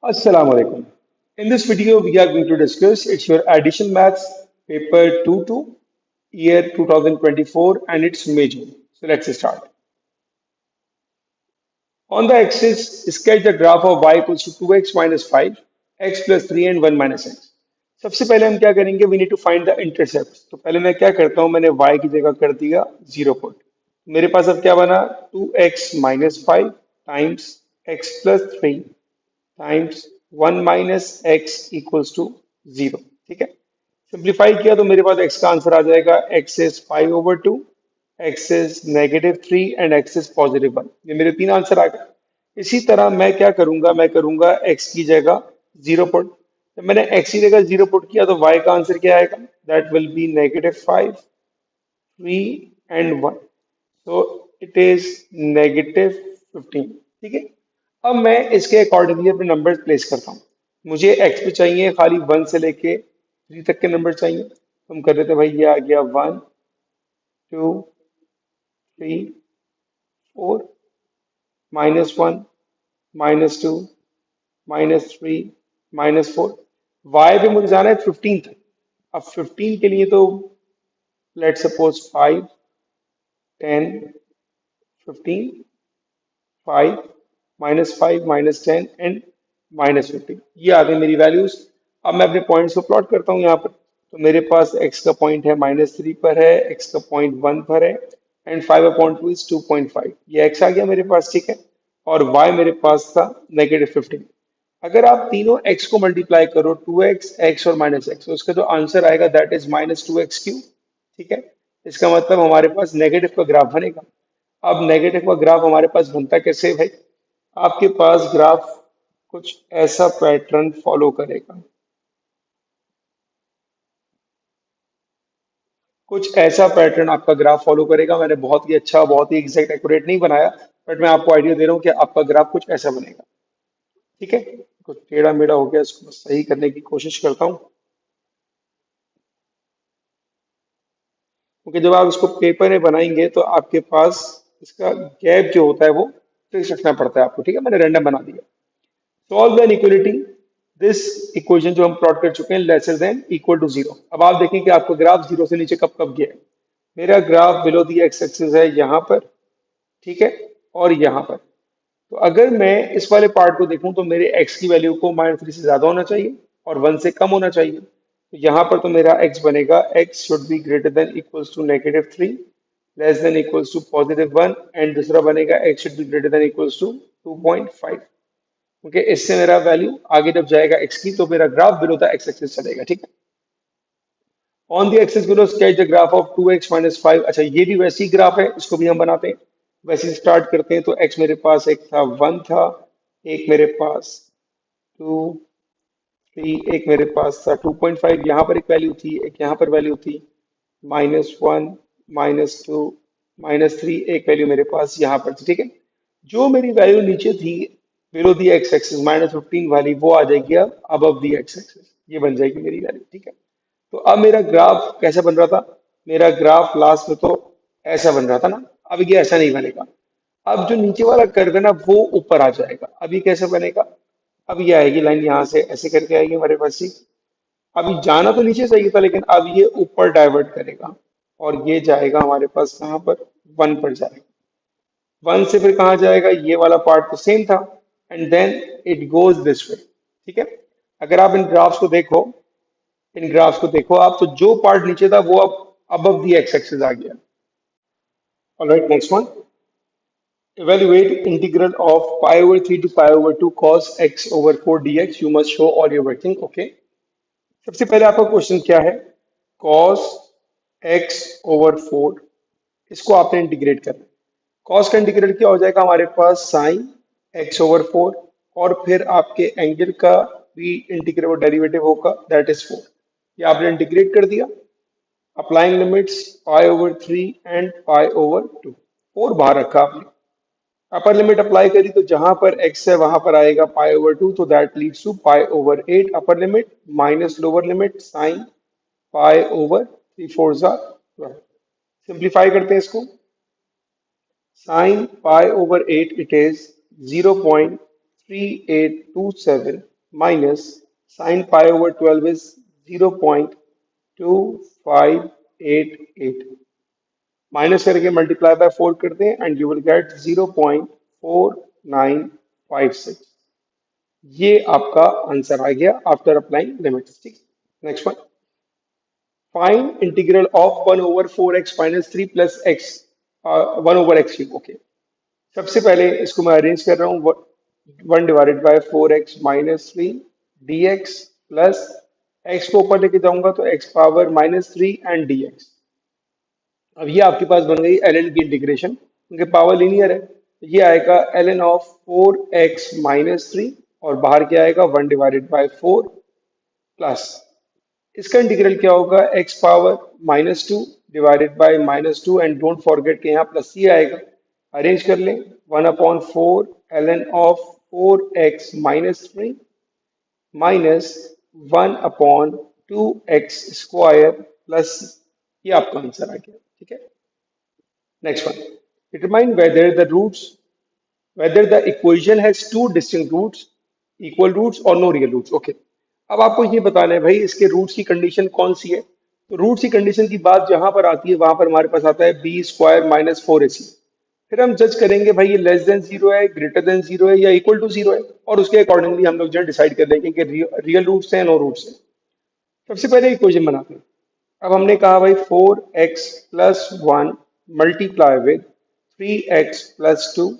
Assalamu alaikum. In this video, we are going to discuss it's your addition maths paper 2 year 2024 and its major. So let's start. On the axis, sketch the graph of y equals to 2x minus 5, x plus 3 and 1 minus x. सबसे पहले हम क्या करेंगे we need to find the intercept. तो पहले मैं क्या करता हूं मैंने y की जगह कर दिया 0 पुट। मेरे पास अब क्या बना 2x minus 5 times x plus 3 times 1 minus x equals to 0। ठीक है, सिंप्लीफाई किया तो मेरे पास x का आंसर आ जाएगा x is 5/2, x is -3 and x is +1। ये मेरे तीन आंसर आ गए। इसी तरह मैं क्या करूंगा मैं करूंगा x की जगह 0 पुट। जब मैंने x की जगह 0 पुट किया तो y का आंसर क्या आएगा दैट विल बी -5, 3 एंड 1। तो इट इज -15। ठीक है, अब मैं इसके अकॉर्डिंगली अपने नंबर प्लेस करता हूँ। मुझे x पे चाहिए खाली 1 से लेके 3 तक के नंबर चाहिए। तो हम कर रहे थे भाई ये आ गया 1 2 3 4 -1 -2 -3 -4। y पे मुझे जाना है 15 तक। अब 15 के लिए तो लेट सपोज 5 10 15 5 -5 -10 एंड -15। ये आ गई मेरी वैल्यूज। अब मैं अपने पॉइंट्स को प्लॉट करता हूँ यहाँ पर। तो मेरे पास x का पॉइंट है -3 पर है, x का पॉइंट 1 पर है एंड 5/2 इज 2.5। ये x आ गया मेरे पास। ठीक है, और y मेरे पास था -15। अगर आप तीनों x को मल्टीप्लाई करो 2x x और -x तो उसका जो आंसर आएगा दैट इज -2x3। ठीक है, इसका मतलब हमारे पास नेगेटिव का ग्राफ बनेगा। अब नेगेटिव का ग्राफ हमारे पास बनता कैसे है भाई, आपके पास ग्राफ कुछ ऐसा पैटर्न फॉलो करेगा। कुछ ऐसा पैटर्न आपका ग्राफ फॉलो करेगा। मैंने बहुत ही अच्छा बहुत ही एग्जैक्ट एक्यूरेट नहीं बनाया, बट मैं आपको आइडिया दे रहा हूँ कि आपका ग्राफ कुछ ऐसा बनेगा। ठीक है, कुछ टेढ़ा मेढ़ा हो गया, इसको सही करने की कोशिश करता हूँ। क्योंकि जब आप इसको पेपर में बनाएंगे तो आपके पास इसका गैप जो होता है वो फिक्स रखना पड़ता है आपको। ठीक है, मैंने रैंडम बना दिया। Solve the inequality. This equation जो हम प्लॉट कर चुके हैं लेसर देन इक्वल टू 0। अब आप देखें कि आपका ग्राफ 0 से नीचे कब कब गया है। मेरा graph below the x axis है यहाँ पर। ठीक है, और यहाँ पर। तो अगर मैं इस वाले पार्ट को देखूं तो मेरे x की वैल्यू को -3 से ज्यादा होना चाहिए और 1 से कम होना चाहिए। तो यहाँ पर तो मेरा x बनेगा x should be greater than equals to -3 less than equals to +1 and दूसरा बनेगा x should be greater than equals to 2.5। Okay, इससे मेरा वैल्यू आगे जब जाएगा x की तो मेरा graph below the x axis चलेगा। ठीक है, on the axis below sketch the graph of 2x minus 5। अच्छा, ये भी वैसी ही ग्राफ है, इसको भी हम बनाते हैं। वैसे स्टार्ट करते हैं। तो x मेरे पास एक था 1 था, एक मेरे पास 2 3, एक मेरे पास था 2.5। यहाँ पर एक वैल्यू थी, एक यहाँ पर वैल्यू थी -1 -2 -3, एक वैल्यू मेरे पास यहाँ पर थी। ठीक है, जो मेरी वैल्यू नीचे थी बिलो दी एक्स एक्सिस -15 वाली वो आ जाएगी अब अबव दी एक्स एक्सिस। ये बन जाएगी मेरी वैल्यू। ठीक है, तो अब मेरा ग्राफ कैसा बन रहा था, मेरा ग्राफ लास्ट में तो ऐसा बन रहा था ना। अब ये ऐसा नहीं बनेगा। अब जो नीचे वाला कर्व है ना वो ऊपर आ जाएगा। अब ये कैसे बनेगा, अब ये आएगी लाइन यहाँ से ऐसे करके आएगी हमारे पास ही। अभी जाना तो नीचे चाहिए था लेकिन अब ये ऊपर डाइवर्ट करेगा और ये जाएगा हमारे पास कहाँ पर 1 पर जाएगा। 1 से फिर कहाँ जाएगा, ये वाला पार्ट तो सेम था and then it goes this way. ठीक है, अगर आप इन ग्राफ्स को देखो आप, तो जो पार्ट नीचे था वो अब अबव दी एक्स एक्सिस आ गया। Alright, next one. Evaluate integral of pi over 3 to pi over 2 cos x over 4 dx. You must show all your working. Okay. सबसे पहले आपका क्वेश्चन क्या है, cos x over 4, इसको आपने इंटीग्रेट करना है। cos का इंटीग्रेट क्या हो जाएगा हमारे पास sin x over 4 और फिर आपके एंगल का भी इंटीग्रेट डेरिवेटिव होगा दैट इज 4। ये आपने इंटीग्रेट कर दिया। Applying limits pi over 3 and pi over 2। 4 बाहर रखा आपने। अपर लिमिट अप्लाई करी तो जहां पर x है वहां पर आएगा पाई ओवर 2, तो that leads to pi over 8 upper limit minus lower limit sine pi over 3 4 जा 12। सिंप्लीफाई करते हैं इसको। Sine pi over 8 it is 0.3827 minus sine pi over 12 is 0.2588, minus करके मल्टीप्लाई बाय 4 करते हैं एंड यू विल गेट 0.4956। ये आपका answer आ गया आफ्टर अप्लाइंग लिमिट्स। ठीक, next one, find integral of 1 over 4x minus 3 plus x 1 over x cube. Okay, सबसे पहले इसको मैं अरेंज कर रहा हूँ, 1/4x-3 dx प्लस एक्स को ऊपर लेके जाऊंगा तो x पावर -3 एंड dx। अब ये आपके पास बन गई ln की इंटीग्रेशन, क्योंकि पावर लीनियर है, तो ये आएगा ln ऑफ 4x-3 और बाहर क्या आएगा 1/4 प्लस इसका इंटीग्रल क्या होगा, x power -2 divided by -2 and don't forget कि यहाँ प्लस सी आएगा। अरेंज कर लें, 1/4 ln of 4x-3 minus 1/2x square plus, ये आपका आंसर आ गया। ठीक है, next one, determine whether the equation has two distinct roots, equal roots or no real roots। Okay, अब आपको ये बताना है भाई इसके रूट्स की कंडीशन कौन सी है। तो रूट्स की कंडीशन की बात जहां पर आती है वहां पर हमारे पास आता है बी स्क्वायर माइनस 4ac। फिर हम जज करेंगे भाई ये लेस देन जीरो है, ग्रेटर देन जीरो है या इक्वल टू जीरो है, और उसके अकॉर्डिंगली हम लोग जो डिसाइड कर लेंगे कि रियल रूट्स हैं नो रूट्स हैं। सबसे पहले इक्वेशन बनाते हैं। अब हमने कहा भाई 4x+1 multiply with 3x+2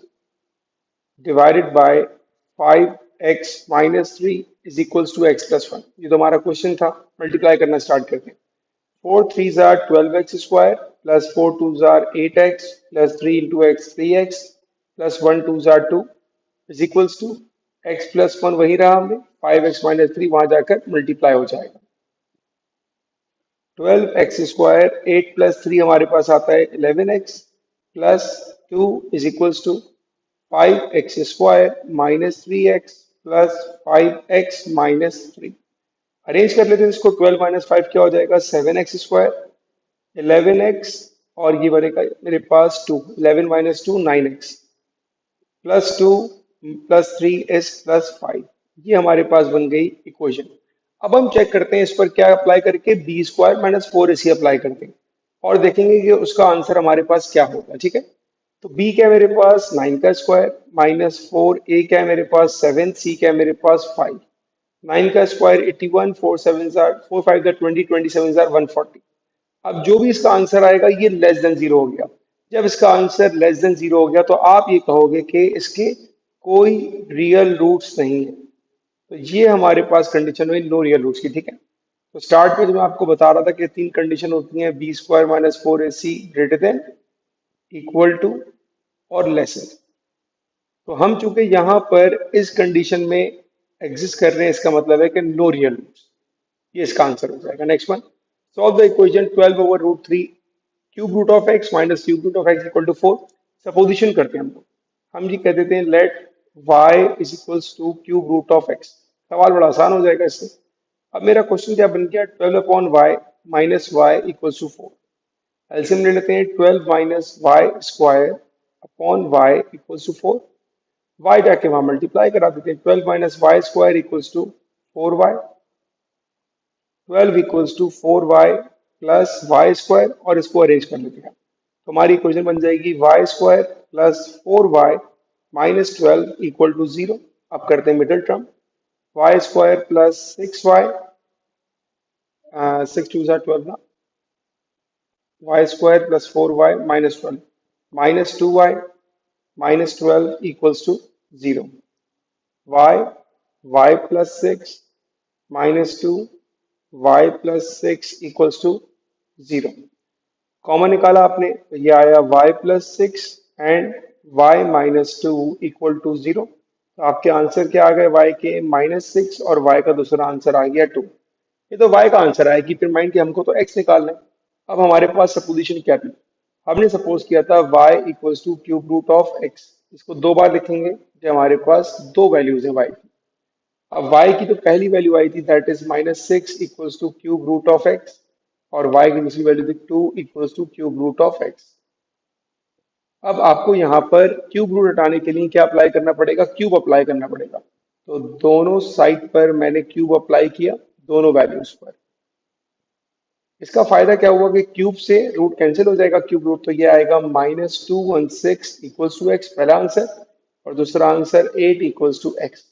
divided by 5x-3 is equals to x+1। ये तो हमारा क्वेश्चन था, मल्टीप्लाई करना स्टार्ट करते हैं। 4 3 12x square plus 4 2 8x plus 3 × x 3x plus 1 2 2 is equals to x+1 वही रहा हमने, 5x-3 वहां जाकर मल्टीप्लाई हो जाएगा। 12x स्क्वायर 8 प्लस 3 हमारे पास आता है 11x plus 2 is equals to 5x square minus 3x plus 5x-3। Arrange कर लेते हैं इसको, 12 माइनस 5 क्या हो जाएगा 7x स्क्वायर 11x और ये बनेगा मेरे पास 2, 11 minus 2 9x plus 2 plus 3 is plus 5। ये हमारे पास बन गई इक्वेशन। अब हम चेक करते हैं इस पर क्या अप्लाई करके, B square minus 4ac apply करते हैं और देखेंगे कि उसका आंसर हमारे पास क्या होगा। ठीक है, तो b क्या है मेरे पास 9 का स्क्वायर माइनस 4a क्या है मेरे पास 7, c क्या है मेरे पास 5, 9 का स्क्वायर 81, 4 7 4 5 20, 27 140। अब जो भी इसका आंसर आएगा ये लेस देन जीरो हो गया। जब इसका आंसर लेस देन जीरो हो गया तो आप ये कहोगे कि इसके कोई रियल रूट्स नहीं है। तो ये हमारे पास कंडीशन हुई नो रियल रूट्स की। ठीक है, तो स्टार्ट में जो मैं आपको बता रहा था कि 3 कंडीशन होती हैं, b square minus 4ac greater than, equal to और लेसर। तो हम चूंकि यहाँ पर इस कंडीशन में एग्जिस्ट कर रहे हैं, इसका मतलब है कि नो रियल रूट्स, ये इसका आंसर हो जाएगा। Next one, solve the equation 12 over root 3 cube root of x minus cube root of x equal to 4। Supposition करते हैं हम लोग, हम ये कह देते हैं let y is equals to cube root of x. सवाल बड़ा आसान हो जाएगा इससे। अब मेरा क्वेश्चन क्या बन गया, 12/y minus y equals to 4। LCM ले लेते हैं, 12 minus y square upon y equals to 4। Y जाके वहां मल्टीप्लाई करा देते हैं, 12 minus y square equals to 4y, 12 equals to 4y plus y square और इसको अरेंज कर लेते हैं। तो हमारी इक्वेशन बन जाएगी y square plus 4y minus 12 equal to 0। अब करते हैं middle term, y square plus 6y, 6 2 12 ना, y square plus 4y minus 12 minus 2y minus 12 equals to 0। y plus 6 minus 2 y plus 6 equals to 0। Common निकाला आपने तो ये आया y plus 6 and y minus 2 equal to 0। तो आपके answer क्या आ गए, y के -6 और y का दूसरा आंसर आ गया 2। ये तो y का आंसर आएगी, फिर माइंड कि हमको तो x निकालना है। अब हमारे पास सपोजिशन क्या थी, हमने सपोज किया था y equals to cube root of x। इसको दो बार लिखेंगे कि हमारे पास दो वैल्यूज है y की। अब y की तो पहली वैल्यू आई थी that is -6 equals to cube root of x और y की दूसरी वैल्यू थी 2 equals to cube root of x। अब आपको यहाँ पर क्यूब रूट हटाने के लिए क्या अप्लाई करना पड़ेगा, क्यूब अप्लाई करना पड़ेगा। तो दोनों साइड पर मैंने क्यूब अप्लाई किया, दोनों वैल्यूज पर। इसका फायदा क्या हुआ कि क्यूब से रूट कैंसिल हो जाएगा, क्यूब रूट, तो ये आएगा -216 इक्वल्स टू एक्स, पहला आंसर। और दूसरा आंसर 8 इक्वल्स टू एक्स।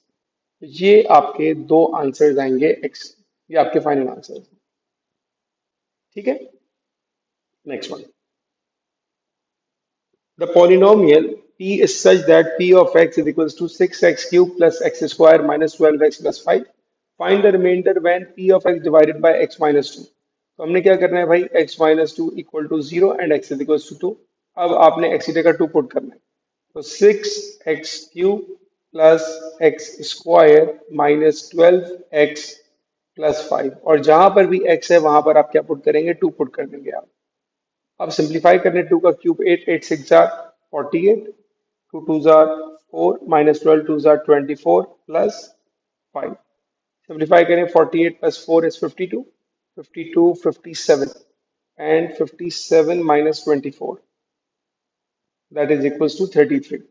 ये आपके दो आंसर्स आएंगे एक्स, ये आपके फाइनल आंसर। ठीक है, next one. The polynomial p is such that p of x is equals to 6x cubed plus x square minus 12x plus 5. Find the remainder when p of x divided by x minus 2. तो हमने क्या करना है भाई, x minus 2 equal to 0 and x is equals to 2. अब आपने x की जगह 2 पुट करना है, तो 6x cube plus x square minus 12x plus 5, और जहां पर भी x है वहां पर आप क्या पुट करेंगे, 2 पुट कर देंगे आप। अब सिंप्लीफाई करने, 2 का क्यूब 8, 8 6 जार 48, 2 2 जार 4, माइनस 12 2 जार 24 प्लस 5। सिंप्लीफाई करें, 48 plus 4 is 52, 52 57 and 57 minus 24 that is equals to 33।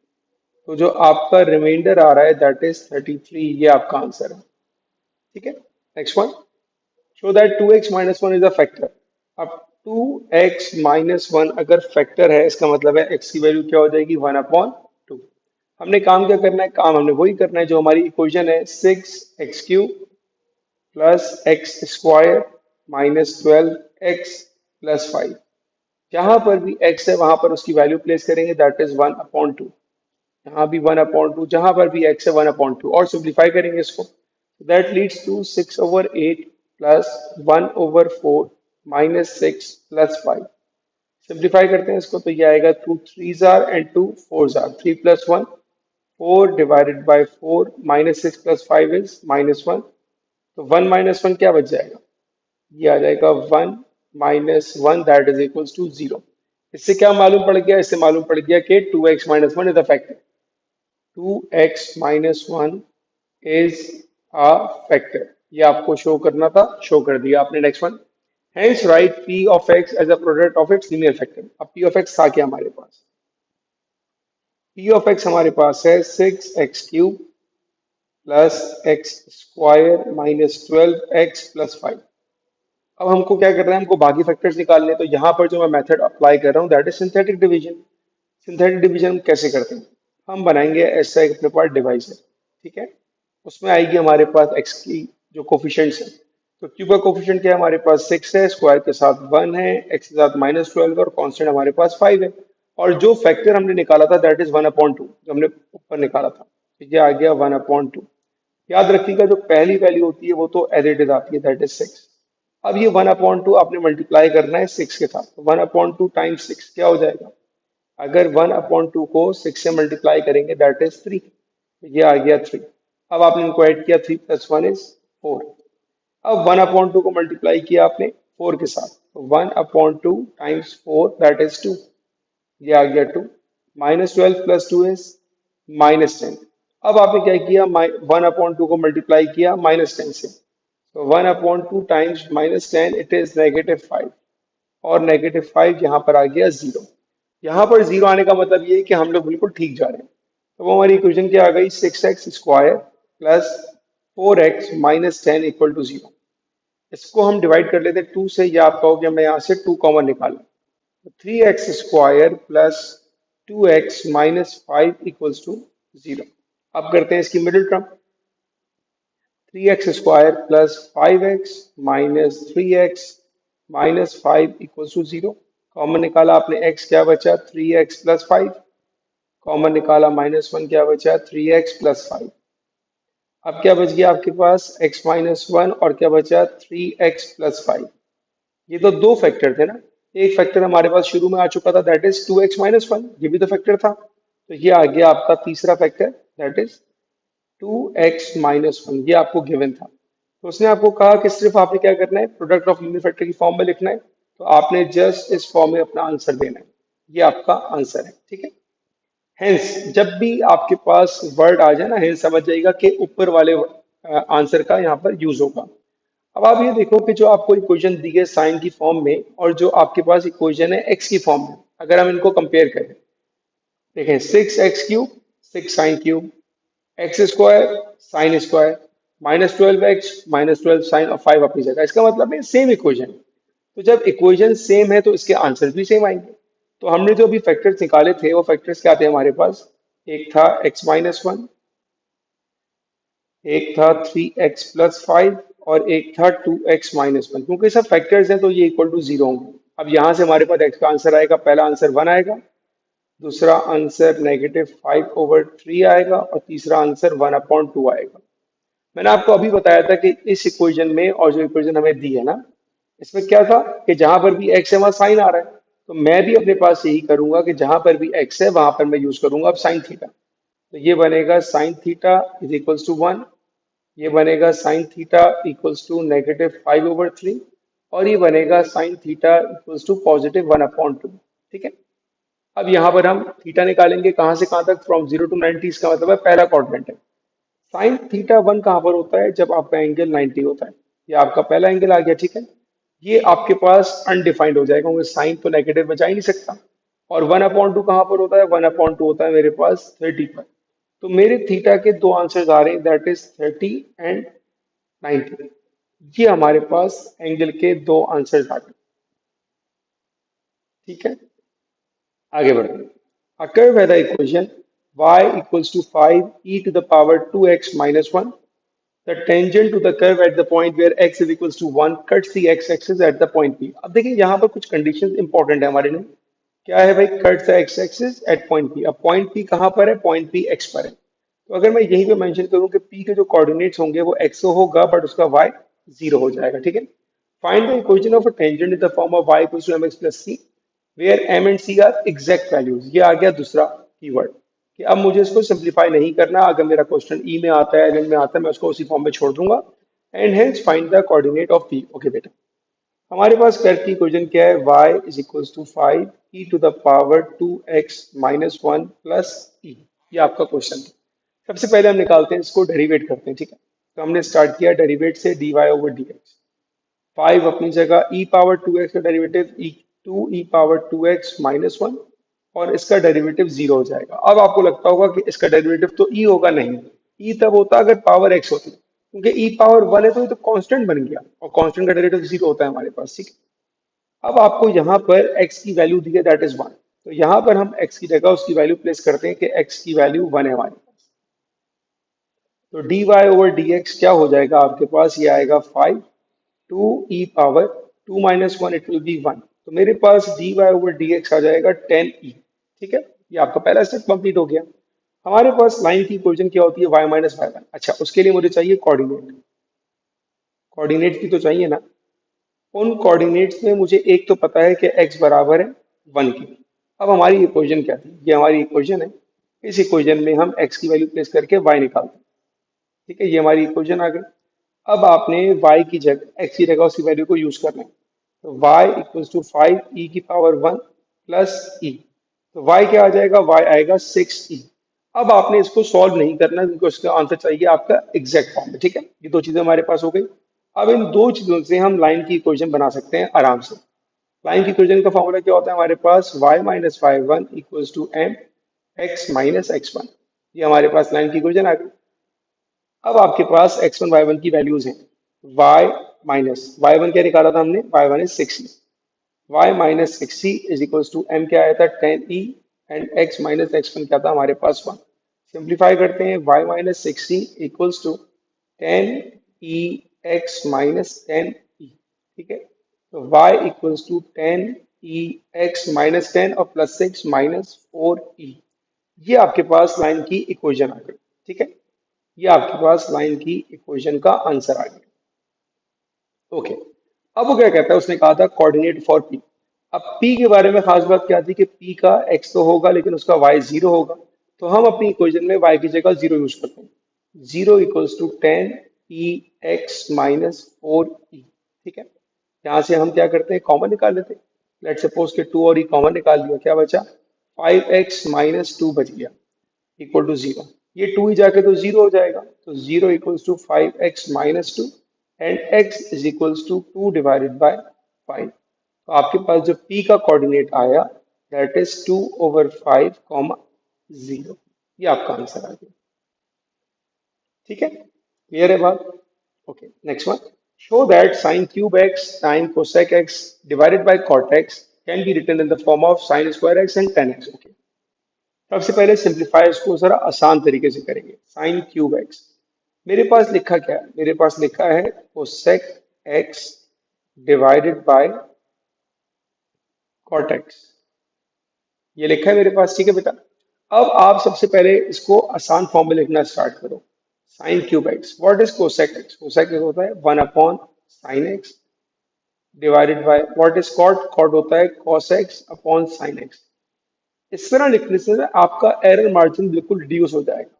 तो जो आपका रिमाइंडर आ रहा है दैट इज 33, ये आपका आंसर है। ठीक है, next one. Show that 2x minus 1 is a factor. अब 2x माइनस 1 अगर फैक्टर है, इसका मतलब है x की वैल्यू क्या हो जाएगी, 1/2। हमने काम क्या करना है, काम हमने वही करना है जो हमारी इक्वेशन है, 6x³ plus x square minus 12x+5। जहां पर भी x है वहां पर उसकी वैल्यू प्लेस करेंगे, दैट इज 1/2। यहाँ भी 1/2, जहां पर भी x है 1/2, और सिंप्लीफाई करेंगे इसको, that leads to 6/8 plus 1/4 minus 6 plus 5। Simplify करते हैं इसको, तो ये आएगा 2 3 जार एंड 2 4 जार, 3 plus 1 4 divided by 4 minus 6 plus 5 is -1। तो 1 माइनस 1 क्या बच जाएगा, ये आ जाएगा 1 minus 1 that is equals to 0। इससे क्या मालूम पड़ गया, इससे मालूम पड़ गया कि 2x minus 1 is a factor. 2x minus 1 is a factor, ये आपको शो करना था, शो कर दिया आपने। Next one. Hence write p of x as a product of its linear factor। अब p of x था क्या हमारे पास, p of x हमारे पास है 6x³ plus x square minus 12x+5। अब हमको क्या करना है, हमको बाकी फैक्टर्स निकालने हैं। तो यहाँ पर जो मैं मेथड अप्लाई कर रहा हूँ that is synthetic division. Synthetic division हम कैसे करते हैं, हम बनाएंगे ऐसा एक अपने पास डिवाइस है, ठीक है। उसमें आएगी हमारे पास x की जो कोफिशिएंट्स है। तो q का कोफिशिएंट क्या है, हमारे पास 6 है, स्क्वायर के साथ 1 है, x के साथ -12 और कांस्टेंट हमारे पास 5 है। और जो फैक्टर हमने निकाला था दैट इज 1/2, जो हमने ऊपर निकाला था, तो ये आ गया 1/2। याद रखिएगा जो पहली वैल्यू होती है वो तो एज इट इज आती है, दैट इज 6। अब ये 1/2 आपने मल्टीप्लाई करना है 6 के साथ, तो 1/2 टाइम्स 6 क्या हो जाएगा, अगर 1/2 को 6 से मल्टीप्लाई करेंगे दैट इज 3, ये आ गया 3। अब आपने इनको ऐड किया, 3 + 1 इज 4। अब 1/2 को मल्टीप्लाई किया आपने 4 के साथ, तो 1/2 टाइम्स 4 दैट इज 2, ये आ गया 2। -12 + 2 इज -10। अब आपने क्या किया, 1/2 को मल्टीप्लाई किया -10 से, तो 1/2 टाइम्स -10 इट इज -5, और -5 यहाँ पर आ गया 0। यहाँ पर 0 आने का मतलब ये है कि हम लोग बिल्कुल ठीक जा रहे हैं। तो वो हमारी इक्वेशन क्या आ गई, 6x² plus 4x minus 10 equal to 0। इसको हम डिवाइड कर लेते हैं 2 से, या आपका हो गया, मैं यहाँ से 2 कॉमन निकाला, तो 3x² plus 2x minus 5 equals to 0। अब करते हैं इसकी middle term, 3x² plus 5x minus 3x minus 5 equals to 0। Common निकाला आपने, x क्या बचा, 3x प्लस 5, कॉमन निकाला -1 क्या बचा, 3x प्लस 5। अब क्या बच गया आपके पास, x माइनस 1, और क्या बचा, 3x प्लस 5। ये तो दो फैक्टर थे ना, एक फैक्टर हमारे पास शुरू में आ चुका था दैट इज 2x माइनस 1, ये भी तो फैक्टर था। तो ये आ गया आपका तीसरा factor that is 2x minus 1, ये आपको गिवन था। तो उसने आपको कहा कि सिर्फ आपने क्या करना है, प्रोडक्ट ऑफ लीनियर फैक्टर की फॉर्म में लिखना है, तो आपने जस्ट इस फॉर्म में अपना आंसर देना है, ये आपका आंसर है, ठीक है। हेंस जब भी आपके पास वर्ड आ जाए ना, हेंस समझ जाइएगा कि ऊपर वाले आंसर का यहाँ पर यूज होगा। अब आप ये देखो कि जो आपको इक्वेशन दी है साइन की फॉर्म में, और जो आपके पास इक्वेशन है एक्स की फॉर्म में, अगर हम इनको कंपेयर करें, देखें 6x³ 6 sin cube, x square sine square -12x -12 sine और 5 अपनी जगह। इसका मतलब है सेम इक्वेशन। तो जब इक्वेशन सेम है तो इसके आंसर भी सेम आएंगे। तो हमने जो अभी फैक्टर्स निकाले थे वो फैक्टर्स क्या थे हमारे पास? एक था x-1, एक था 3x + 5 और एक था 2x-1। क्योंकि सब फैक्टर्स हैं तो ये इक्वल टू जीरो होंगे। अब यहाँ से हमारे पास x का आंसर आएगा, पहला आंसर 1 आएगा, दूसरा आंसर -5/3 आएगा और तीसरा आंसर 1/2 आएगा। मैंने आपको अभी बताया था कि इस इक्वेशन में और जो इक्वेशन हमें दी है ना, इसमें क्या था कि जहां पर भी x है वहां साइन आ रहा है। तो मैं भी अपने पास यही करूंगा कि जहां पर भी x है वहां पर मैं यूज करूंगा अब साइन थीटा। तो ये बनेगा sine theta is equals to 1, ये बनेगा साइन थीटा इक्वल्स टू -5/3 और ये बनेगा साइन थीटा इक्वल्स टू +1/2। ठीक है। अब यहाँ पर हम थीटा निकालेंगे कहाँ से कहाँ तक, फ्रॉम 0 to 90। इसका मतलब है पहला क्वाड्रेंट है। साइन थीटा 1 कहाँ पर होता है? जब आपका एंगल 90 होता है। ये आपका पहला एंगल आ गया। ठीक है। ये आपके पास अनडिफाइंड हो जाएगा क्योंकि साइन तो नेगेटिव में जा ही नहीं सकता। और 1/2 कहाँ पर होता है? 1/2 होता है मेरे पास 30 पर। तो मेरे थीटा के दो आंसर्स आ रहे हैं, दैट इज 30 एंड 90। ये हमारे पास एंगल के दो आंसर्स आ गए। ठीक है। आगे बढ़ते हैं। A curve had the equation y equals to 5 e to the power 2x minus 1. The tangent to the curve at the point where x is equals to 1 cuts the x-axis at the point P. अब देखिए यहाँ पर कुछ conditions important है हमारे लिए। क्या है भाई? cuts the x-axis at point P। अब point P कहाँ पर है? point P x पर है। तो अगर मैं यहीं पे मेंशन करूं कि P के जो कोऑर्डिनेट्स होंगे वो x तो होगा बट उसका y 0 हो जाएगा। ठीक है। Find the equation of a tangent in the form of y equals to mx plus c where m and c are exact values. ये आ गया दूसरा कीवर्ड कि अब मुझे इसको सिंप्लीफाई नहीं करना। अगर मेरा क्वेश्चन ई में आता है, एल में आता है, मैं उसको उसी फॉर्म में छोड़ दूंगा। And hence find the coordinate of P. Okay बेटा, हमारे पास कर्व की इक्वेशन क्या है? y is equals to 5 e to the power 2x minus 1 plus e। ये आपका क्वेश्चन है। सबसे पहले हम निकालते हैं, इसको डेरिवेट करते हैं। ठीक है। तो हमने स्टार्ट किया डेरिवेट से, dy/dx। 5 अपनी जगह, e पावर 2x का डेरिवेटिव 2e पावर 2x-1 और इसका डेरिवेटिव 0 हो जाएगा। अब आपको लगता होगा कि इसका डेरिवेटिव तो e होगा। नहीं, e तब होता अगर पावर x होती, क्योंकि e पावर 1 है तो ये तो कांस्टेंट बन गया और कांस्टेंट का डेरिवेटिव 0 होता है हमारे पास। ठीक है। अब आपको यहाँ पर x की वैल्यू दी है, दैट इज 1। तो यहाँ पर हम x की जगह उसकी वैल्यू प्लेस करते हैं कि x की वैल्यू 1 है हमारे पास। तो dy/dx क्या हो जाएगा आपके पास? ये आएगा 5 2e power 2 - 1, it will be 1। तो मेरे पास dy/dx आ जाएगा 10e। ठीक है। ये आपका पहला स्टेप कंप्लीट हो गया। हमारे पास लाइन की इक्वेशन क्या होती है? y-y1। अच्छा, उसके लिए मुझे चाहिए कोऑर्डिनेट। कोऑर्डिनेट की तो चाहिए ना। उन कोऑर्डिनेट्स में मुझे एक तो पता है कि x बराबर है 1 की। अब हमारी इक्वेशन क्या थी? ये हमारी इक्वेशन है। इस इक्वेशन में हम x की वैल्यू प्लेस करके y निकालते हैं। ठीक है। ये हमारी इक्वेशन आ गई। अब आपने y की जगह, x की जगह उसकी वैल्यू को यूज करना है। तो y equals to 5e⁻1 plus e। तो y क्या आ जाएगा? y आएगा 6e। अब आपने इसको सॉल्व नहीं करना क्योंकि उसका आंसर चाहिए आपका एग्जैक्ट फॉर्म में। ठीक है। ये दो चीजें हमारे पास हो गई। अब इन दो चीजों से हम लाइन की इक्वेशन बना सकते हैं आराम से। लाइन की इक्वेशन का फॉर्मूला क्या होता है हमारे पास? y-y1 equals to m x-x1। ये हमारे पास लाइन की इक्वेशन आ गई। अब आपके पास x1 y1 की वैल्यूज हैं। y माइनस y1 क्या निकाला था हमने? y1 is 6e। y minus 6e is equals to m क्या आया था? 10e। And x minus x1 क्या था हमारे पास? 1। सिंप्लीफाई करते हैं, y minus 6e equals to 10e x minus 10e। ठीक है। तो y equals to 10e x minus 10 और प्लस 6 माइनस 4e। ये आपके पास लाइन की इक्वेशन आ गई। ठीक है। ये आपके पास लाइन की इक्वेशन का आंसर आ गया। ओके। अब वो क्या कहता है? उसने कहा था कोऑर्डिनेट फॉर पी। अब पी के बारे में खास बात क्या थी कि पी का एक्स तो होगा लेकिन उसका वाई 0 होगा। तो हम अपनी इक्वेशन में वाई की जगह 0 यूज करते हैं। 0 equals to 10e x minus 4e। ठीक है। यहाँ से हम क्या करते हैं? कॉमन निकाल लेते हैं। लेट सपोज के 2 और e कॉमन निकाल लिया, क्या बचा? 5x माइनस 2 बच गया इक्वल टू 0। ये 2 ही जाके तो 0 हो जाएगा। तो 0 equals to 5x minus 2 and x is equals to 2 divided by 5। तो आपके पास जो p का कोऑर्डिनेट आया दैट इज 2/5, 0। ये आपका आंसर आ गया। ठीक है, क्लियर है बात? Okay, next one. Show that sine cube x time cosec x divided by cot x can be written in the form of sine square x and tan x. Okay, सबसे पहले simplify इसको जरा आसान तरीके से करेंगे। साइन क्यूब एक्स, मेरे पास लिखा क्या है? मेरे पास लिखा है cosec x divided by cot x, ये लिखा है मेरे पास, ठीक है बेटा। अब आप सबसे पहले इसको आसान फॉर्म में लिखना स्टार्ट करो। Sine cube x, what is cosec x? Cosec x होता है 1 upon sine x divided by what is cot? Cot होता है cos x upon sine x. इस तरह लिखने से ना आपका एरर मार्जिन बिल्कुल रिड्यूस हो जाएगा।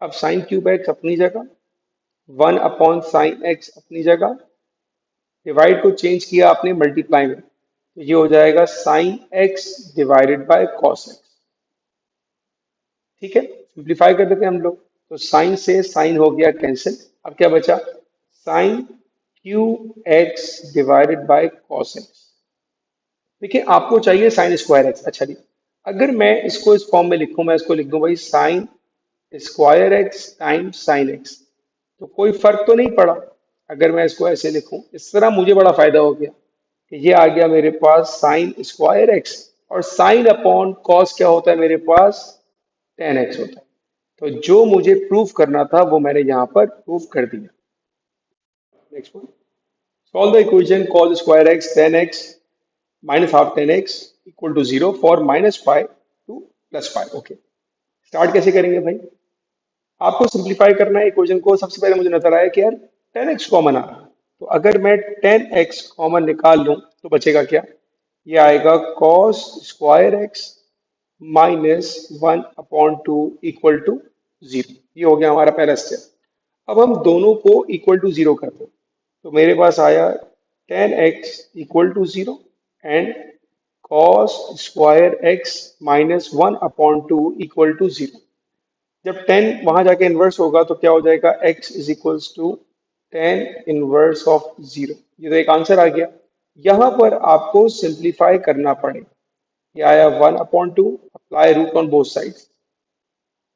अब साइन क्यूब एक्स अपनी जगह, 1 अपॉन साइन एक्स अपनी जगह, डिवाइड को चेंज किया आपने मल्टीप्लाई में, तो ये हो जाएगा sign x divided by cos x. ठीक है, सिंप्लीफाई कर देते हैं हम लोग, तो साइन से साइन हो गया कैंसिल। अब क्या बचा? Sine cube x divided by cos x. देखिए आपको चाहिए साइन स्क्वायर एक्स, अच्छा जी। अगर मैं इसको इस फॉर्म में लिखूं, मैं इसको लिख दूं भाई sign square x time sine x, तो कोई फर्क तो नहीं पड़ा। अगर मैं इसको ऐसे लिखूं इस तरह, मुझे बड़ा फायदा हो गया कि ये आ गया मेरे पास साइन स्क्वायर एक्स, और साइन अपॉन कॉस क्या होता है मेरे पास? टेन एक्स होता है। तो जो मुझे प्रूफ करना था वो मैंने यहाँ पर प्रूफ कर दिया। Next one, solve the equation cos square x tan x minus half tan x equal to zero for minus five to plus five. Okay, start कैसे करेंगे भाई? आपको सिंप्लीफाई करना है इक्वेशन को। सबसे पहले मुझे नजर आया कि यार टेन एक्स कॉमन आ रहा है, तो अगर मैं टेन एक्स कॉमन निकाल लूं तो बचेगा क्या? ये आएगा cos square x minus 1/2 equal to zero. ये हो गया हमारा पहला स्टेप। अब हम दोनों को इक्वल टू जीरो कर दो, तो मेरे पास आया tan x equal to zero and cos square x minus 1/2 equal to zero. जब टेन वहां जाके इन्वर्स होगा तो क्या हो जाएगा? x is equals to tan inverse of zero. ये तो एक आंसर आ गया। यहां पर आपको सिंप्लीफाई करना पड़ेगा। ये आया 1/2, apply root on both sides,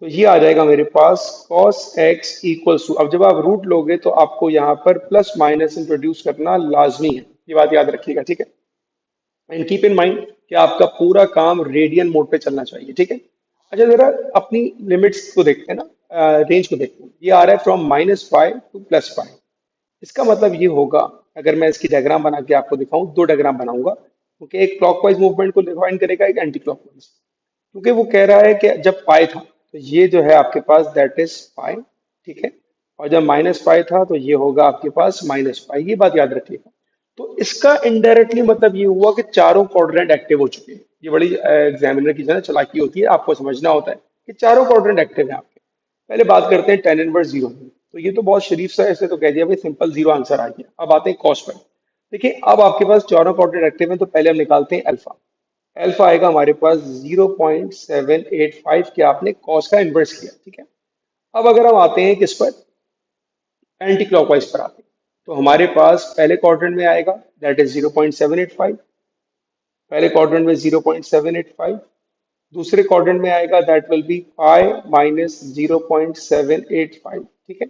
तो ये आ जाएगा मेरे पास cos x इक्वल्स टू, अब जब आप रूट लोगे तो आपको यहाँ पर प्लस माइनस इंट्रोड्यूस करना लाजमी है, ये बात याद रखिएगा, ठीक है। एंड कीप इन माइंड कि आपका पूरा काम रेडियन मोड पे चलना चाहिए, ठीक है। अच्छा जरा अपनी लिमिट्स को देखते हैं ना, रेंज को देखते हैं। ये आ रहा है फ्रॉम -5 टू +5। इसका मतलब ये होगा, अगर मैं इसकी डायग्राम बना के आपको दिखाऊं, दो डायग्राम बनाऊंगा, क्योंकि एक क्लॉकवाइज मूवमेंट को डिफाइन करेगा, एक एंटी क्लॉकवाइज। क्योंकि वो कह रहा है कि जब पाई था तो ये जो है आपके पास दैट इज पाई, ठीक है, और जब -5 था तो ये होगा आपके पास -5, ये बात याद रखिएगा। तो इसका इनडायरेक्टली मतलब ये हुआ कि चारों क्वाड्रेंट एक्टिव हो चुके हैं। ये बड़ी एग्जामिनर की जो है ना चालाकी होती है, आपको समझना होता है कि चारों क्वाड्रेंट एक्टिव है आपके। पहले बात करते हैं टेन इनवर्स जीरो की। तो ये तो बहुत शरीफ सा है, ऐसे तो कह दिया भाई सिंपल जीरो आंसर आ गया। अब आते हैं कॉस पर। देखिए अब आपके पास चारों क्वाड्रेंट एक्टिव है, तो पहले हम निकालते हैं अल्फा। अल्फा आएगा हमारे पास 0.785 के, आपने कॉस का इन्वर्स किया, ठीक है। अब अगर हम आते हैं किस पर? एंटी क्लॉकवाइज पर आते हैं, तो हमारे पास पहले क्वाड्रेंट में आएगा दैट इज 0.785, पहले क्वाड्रेंट में 0.785, दूसरे क्वाड्रेंट में आएगा that will be pi minus 0.785, ठीक है।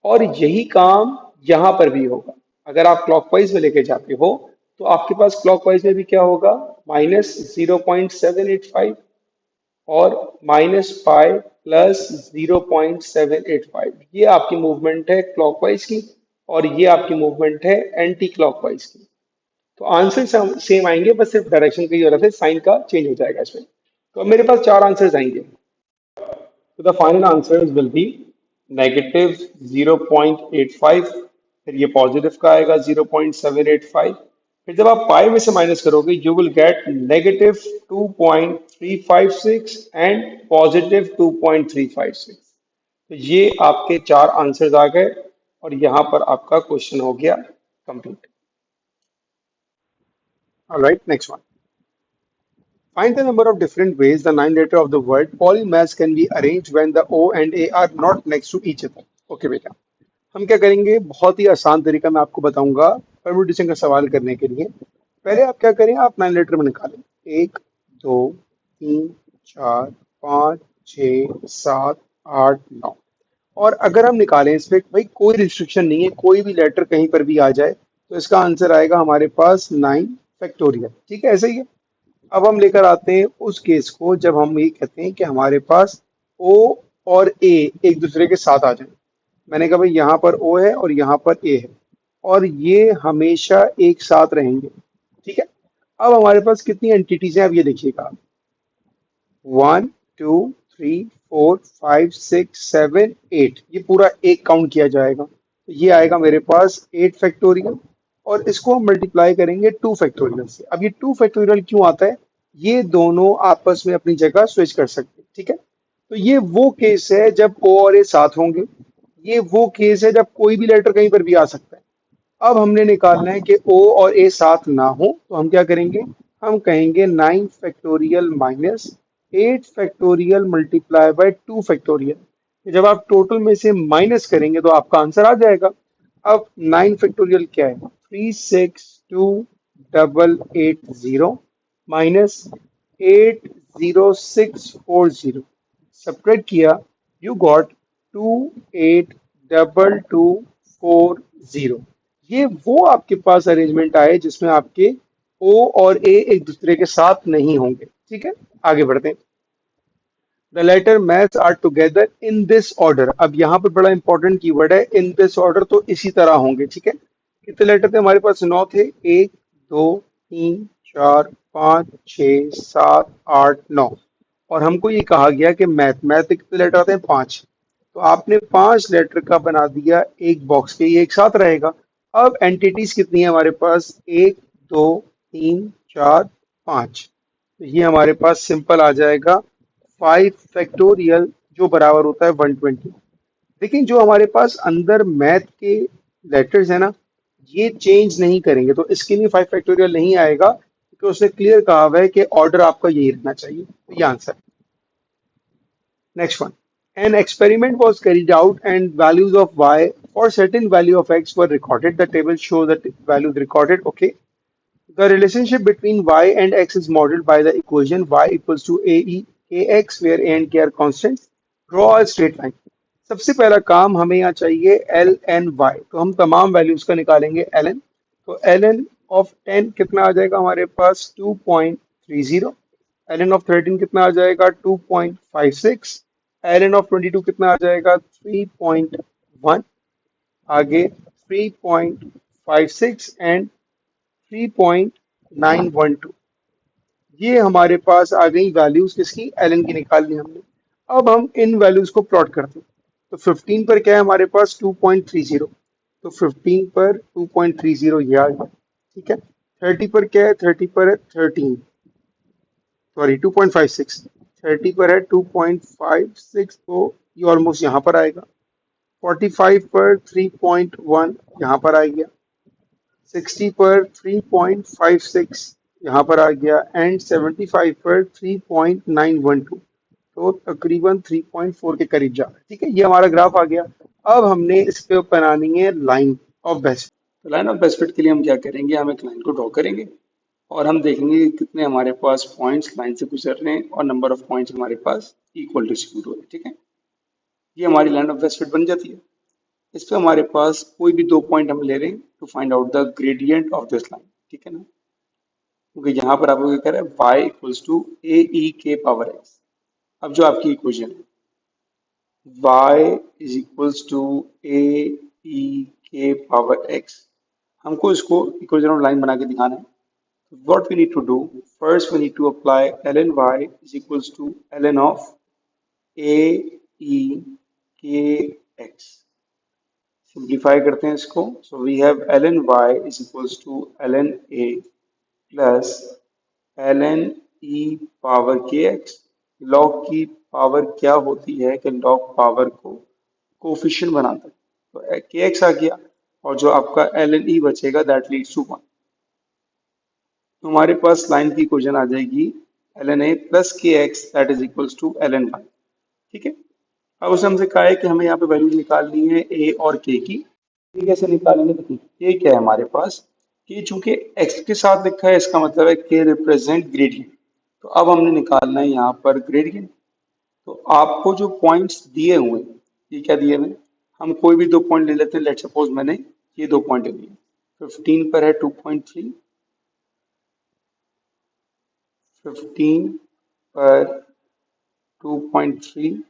और यही काम यहां पर भी होगा। अगर आप क्लॉकवाइज में लेके जाते हो तो आपके पास क्लॉकवाइज में भी क्या होगा? -0.785 और -पाई प्लस 0.785। ये आपकी मूवमेंट है क्लॉकवाइज की, और ये आपकी मूवमेंट है एंटी क्लॉकवाइज की। तो आंसर सेम आएंगे, बस सिर्फ डायरेक्शन की वजह से साइन का चेंज हो जाएगा इसमें। तो अब मेरे पास चार आंसर्स आएंगे। तो the final answers will be negative 0.85, फिर ये पॉजिटिव का आएगा 0.785, फिर जब आप पाई में से माइनस करोगे you will get negative 2.356 and positive 2.356। तो ये आपके चार आंसर्स आ गए, और यहाँ पर आपका क्वेश्चन हो गया complete. Alright, next one. Find the number of different ways the nine letter of the word polymath can be arranged when the O and A are not next to each other. Okay बेटा, हम क्या करेंगे? बहुत ही आसान तरीका मैं आपको बताऊंगा परम्यूटेशन का सवाल करने के लिए। पहले आप क्या करें, आप नाइन लेटर में निकालें। एक, दो, तीन, चार, पाँच, छ, सात, आठ, नौ। और अगर हम निकालें इस पे भाई कोई रिस्ट्रिक्शन नहीं है, कोई भी लेटर कहीं पर भी आ जाए, तो इसका आंसर आएगा हमारे पास 9 फैक्टोरियल। ठीक है, ऐसे ही है। अब हम लेकर आते हैं उस केस को जब हम ये कहते हैं कि हमारे पास O और A एक दूसरे के साथ आ जाए। मैंने कहा भाई यहाँ पर O है और यहाँ पर A है और ये हमेशा एक साथ रहेंगे। ठीक है, अब हमारे पास कितनी एंटिटीज हैं, अब ये देखिएगा। 1 2 3 4 5 6 7 8, ये पूरा एक काउंट किया जाएगा, तो ये आएगा मेरे पास 8 फैक्टोरियल। और इसको हम मल्टीप्लाई करेंगे 2 फैक्टोरियल से। अब ये 2 फैक्टोरियल क्यों आता है, ये दोनों आपस में अपनी जगह स्विच कर सकते हैं। ठीक है, तो ये वो केस है जब O और A साथ होंगे, ये वो केस है जब कोई भी लेटर कहीं पर भी आ सकता है। अब हमने निकालना है कि O और A साथ ना हो, तो हम क्या करेंगे, हम कहेंगे 9 factorial minus 8 factorial multiply by 2 factorial. जब आप टोटल में से माइनस करेंगे तो आपका आंसर आ जाएगा। अब 9 फैक्टोरियल क्या है, 3628880 माइनस 80640, सब्ट्रैक्ट किया, यू गॉट 282240। ये वो आपके पास अरेंजमेंट आए जिसमें आपके O और A एक दूसरे के साथ नहीं होंगे। ठीक है, आगे बढ़ते हैं। The later maths are together in this order. अब यहाँ पर बड़ा इंपॉर्टेंट कीवर्ड है इन दिस ऑर्डर, तो इसी तरह होंगे। ठीक है, कितने लेटर थे हमारे पास, 9 थे, 1 2 3 4 5 6 7 8 9। और हमको ये कहा गया कि मैथ मैथ के कितने लेटर आते हैं, 5। तो आपने 5 लेटर का बना दिया एक बॉक्स के, ये एक साथ रहेगा। अब एंटिटीज कितनी है हमारे पास, 1 2 3 4 5। तो ये हमारे पास सिंपल आ जाएगा 5 फैक्टोरियल, जो बराबर होता है 120। लेकिन जो हमारे पास अंदर मैथ के लेटर्स है ना, ये चेंज नहीं करेंगे, तो इसके लिए 5 फैक्टोरियल नहीं आएगा, क्योंकि उसने क्लियर कहा हुआ है कि ऑर्डर आपका यही रहना चाहिए। तो ये answer. Next one. An experiment was carried out and values of y for certain value of x were recorded. The table shows the values recorded. Okay. The relationship between y and x is modeled by the equation y equals to ae kx, where a and k are constants. Draw a straight line. सबसे पहला काम हमें यहाँ चाहिए L N Y, तो हम तमाम values का निकालेंगे एल एन। तो एल एन ऑफ 10 कितना आ जाएगा हमारे पास, 2.30। एल एन ऑफ 13 कितना आ जाएगा, 2.56। एल एन ऑफ 22 कितना आ जाएगा, 3.1। आगे 3.56 एंड 3.912। ये हमारे पास आ गई वैल्यूज किसकी, एल एन की निकाल ली हमने। अब हम इन वैल्यूज को प्लॉट करते हैं। तो 15 पर क्या है हमारे पास, 2.30। तो 15 पर 2.30 ये आ गया। ठीक है, 30 पर क्या है, 30 पर है 13, सॉरी 2.56। 30 पर है 2.56, तो ये ऑलमोस्ट यहाँ पर आएगा। 45 पर 3.1 यहाँ पर आ गया। 60 पर 3.56 यहाँ पर आ गया एंड 75 पर 3.912, तो तकरीबन 3.4 के करीब जा रहा है। ठीक है, ये हमारा ग्राफ आ गया। अब हमने इस पे बनानी है लाइन ऑफ बेस्ट। तो लाइन ऑफ बेस्ट फिट के लिए हम क्या करेंगे, हम एक लाइन को ड्रॉ करेंगे और हम देखेंगे कि कितने हमारे पास पॉइंट्स लाइन से गुजर रहे हैं और नंबर ऑफ पॉइंट्स हमारे पास इक्वल डिस्ट्रीब्यूट हो रहे हैं। ठीक है, ये हमारी लाइन ऑफ बेस्ट फिट बन जाती है। इस पे हमारे पास कोई भी 2 पॉइंट हम ले रहे हैं to find out the gradient of this line. ठीक है ना, क्योंकि यहाँ पर आपको क्या कह रहा है, y इक्वल्स टू ए ई के पावर x। अब जो आपकी इक्वेशन है y इज इक्वल्स टू ए ई के पावर x, हमको इसको इक्वेशन ऑफ लाइन बना के दिखाना है। What we need to do, first we need to apply ln y is equals to ln of a e k x। Simplify करते हैं इसको, so we have ln y is equals to ln a plus ln e power kx। Log की power क्या होती है कि log power को coefficient बनाता है, तो kx आ गया और जो आपका ln e बचेगा दैट लीड्स टू 1। तो हमारे पास लाइन की इक्वेशन आ जाएगी ln a plus k x that is equals to ln y। ठीक है, अब उसने हमसे कहा है कि हमें यहाँ पे वैल्यूज निकालनी है a और k की। ये कैसे निकालेंगे, देखिए k क्या है हमारे पास, k चूंकि x के साथ लिखा है इसका मतलब है k रिप्रेजेंट ग्रेडियंट। तो अब हमने निकालना है यहाँ पर ग्रेडियंट। तो आपको जो पॉइंट्स दिए हुए हैं ये क्या दिए हुए हैं? हम कोई भी 2 पॉइंट ले लेते हैं। लेट सपोज मैंने ये 2 पॉइंट ले लिए। 15 पर है 2.3, 15 पर 2.30,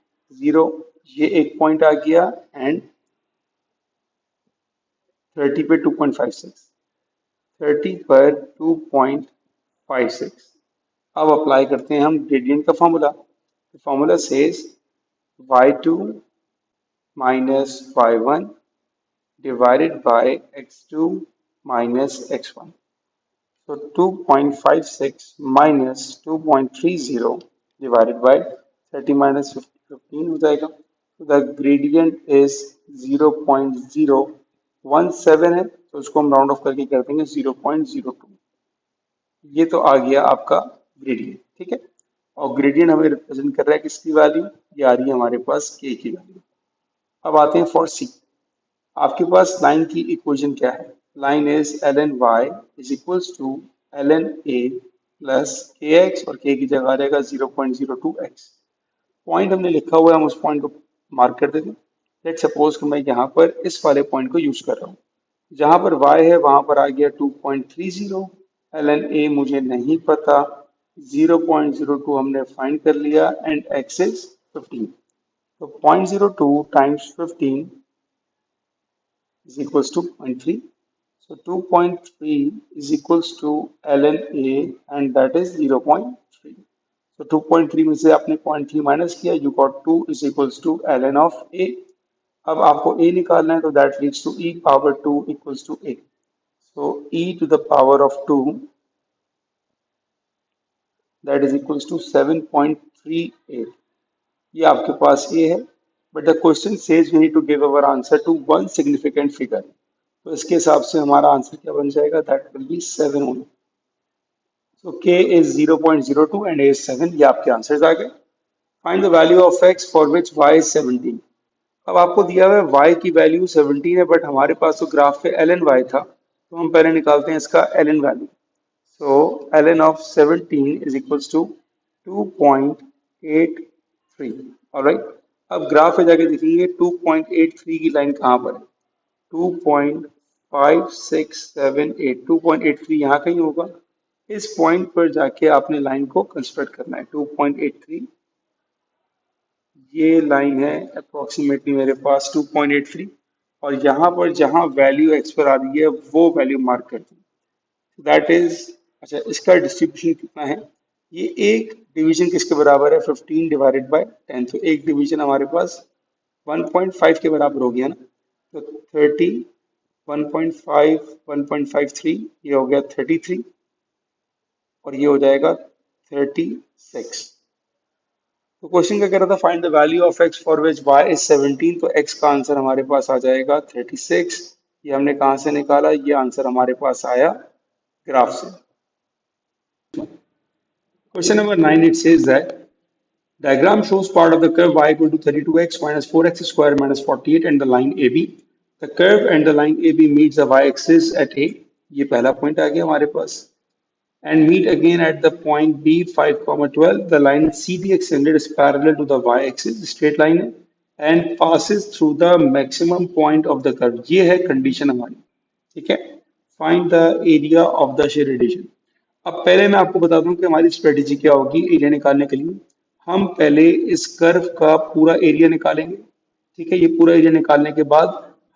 ये एक पॉइंट आ गया, एंड 30 पे 2.56, 30 पर 2.56। अब अप्लाई करते हैं हम ग्रेडियंट का formula. Formula says y2 minus y1 divided by x2 minus x1. So 2.56 minus 2.30 divided by 30 minus 15 हो जाएगा। So the gradient is 0.017 है, तो उसको हम राउंड ऑफ करके कर देंगे 0.02। ये तो आ गया आपका ग्रेडियंट, ठीक है। और ग्रेडियंट हमें रिप्रेजेंट कर रहा है किसकी वैल्यू? ये आ रही है हमारे पास k की वैल्यू। अब आते हैं फॉर सी। आपके पास लाइन की इक्वेशन क्या है? Line is L N y is equals to L N a plus k x, और के की जगह आ जाएगा 0.02x। पॉइंट हमने लिखा हुआ है, हम उस पॉइंट को मार्क कर देते हैं। लेट सपोज कि मैं यहाँ पर इस वाले पॉइंट को यूज कर रहा हूँ। जहाँ पर y है वहां पर आ गया 2.30, एल एन ए मुझे नहीं पता, 0.02 हमने फाइंड कर लिया, एंड x इज 15। तो 0.02 times 15 is equals to 0.3. So 2.3 is equals to ln A, and that is 0.3. So 2.3 में से आपने 0.3 माइनस किया, you got 2 is equals to ln of A. अब आपको A निकालना है, तो that leads to e power 2 equals to A. So e to the power of 2, that is equals to 7.38. ये आपके पास A है, but the question says we need to give our answer to one significant figure. तो इसके हिसाब से हमारा answer क्या बन जाएगा? That will be 7 only. So k is 0.02 and a is 7। ये आपके आंसर्स आ गए। Find the value of x for which y is 17। अब आपको दिया हुआ है y की वैल्यू 17 है, बट हमारे पास तो ग्राफ पे ln y था, तो हम पहले निकालते हैं इसका ln value. So ln of 17 is equals to 2.83। Alright, अब ग्राफ पे जाके देखेंगे 2.83 की लाइन कहाँ पर है? 2.5678, 2.83 यहाँ कहीं होगा। इस पॉइंट पर जाके आपने लाइन को कंस्ट्रक्ट करना है। 2.83 ये लाइन है अप्रोक्सीमेटली मेरे पास 2.83, और यहाँ पर जहाँ वैल्यू एक्स पर आ रही है वो वैल्यू मार्क कर दी। दैट इज, अच्छा इसका डिस्ट्रीब्यूशन कितना है? ये एक डिवीजन किसके बराबर है? 15 डिवाइडेड बाय 10। तो एक डिवीजन हमारे पास 1.5 के बराबर हो गया ना, तो 30, 1.5, 1.53, ये हो गया 33, और ये हो जाएगा 36। तो क्वेश्चन क्या कह रहा था? Find the value of x for which y is 17। तो x का आंसर हमारे पास आ जाएगा 36। ये हमने कहाँ से निकाला? ये आंसर हमारे पास आया ग्राफ से। Question number 9, it says that diagram shows part of the curve y equal to 32x minus 4x square minus 48 and the line AB. The curve and the line AB meets the y-axis at A. ये पहला point आ गया हमारे पास। And meet again at the point B 5,12. The line CD extended is parallel to the y-axis, straight line है, and passes through the maximum point of the curve. ये है condition हमारी, ठीक है। Find the area of the shaded region. अब पहले मैं आपको बता दूं कि हमारी स्ट्रेटेजी क्या होगी एरिया निकालने के लिए। हम पहले इस कर्व का पूरा एरिया निकालेंगे, ठीक है। ये पूरा एरिया निकालने के बाद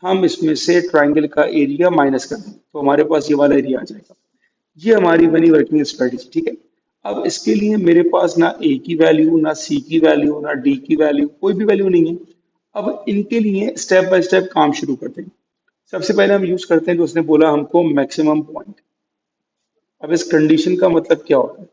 हम इसमें से ट्राइंगल का एरिया माइनस कर देंगे, तो हमारे पास ये वाला एरिया आ जाएगा। ये हमारी बनी वर्किंग स्ट्रेटेजी, ठीक है। अब इसके लिए मेरे पास ना ए की वैल्यू, ना सी की वैल्यू, ना डी की वैल्यू, कोई भी वैल्यू नहीं है। अब इनके लिए स्टेप बाय स्टेप काम शुरू करते हैं। सबसे पहले हम यूज करते हैं, जो उसने बोला हमको मैक्सिमम पॉइंट। अब इस कंडीशन का मतलब क्या होता है?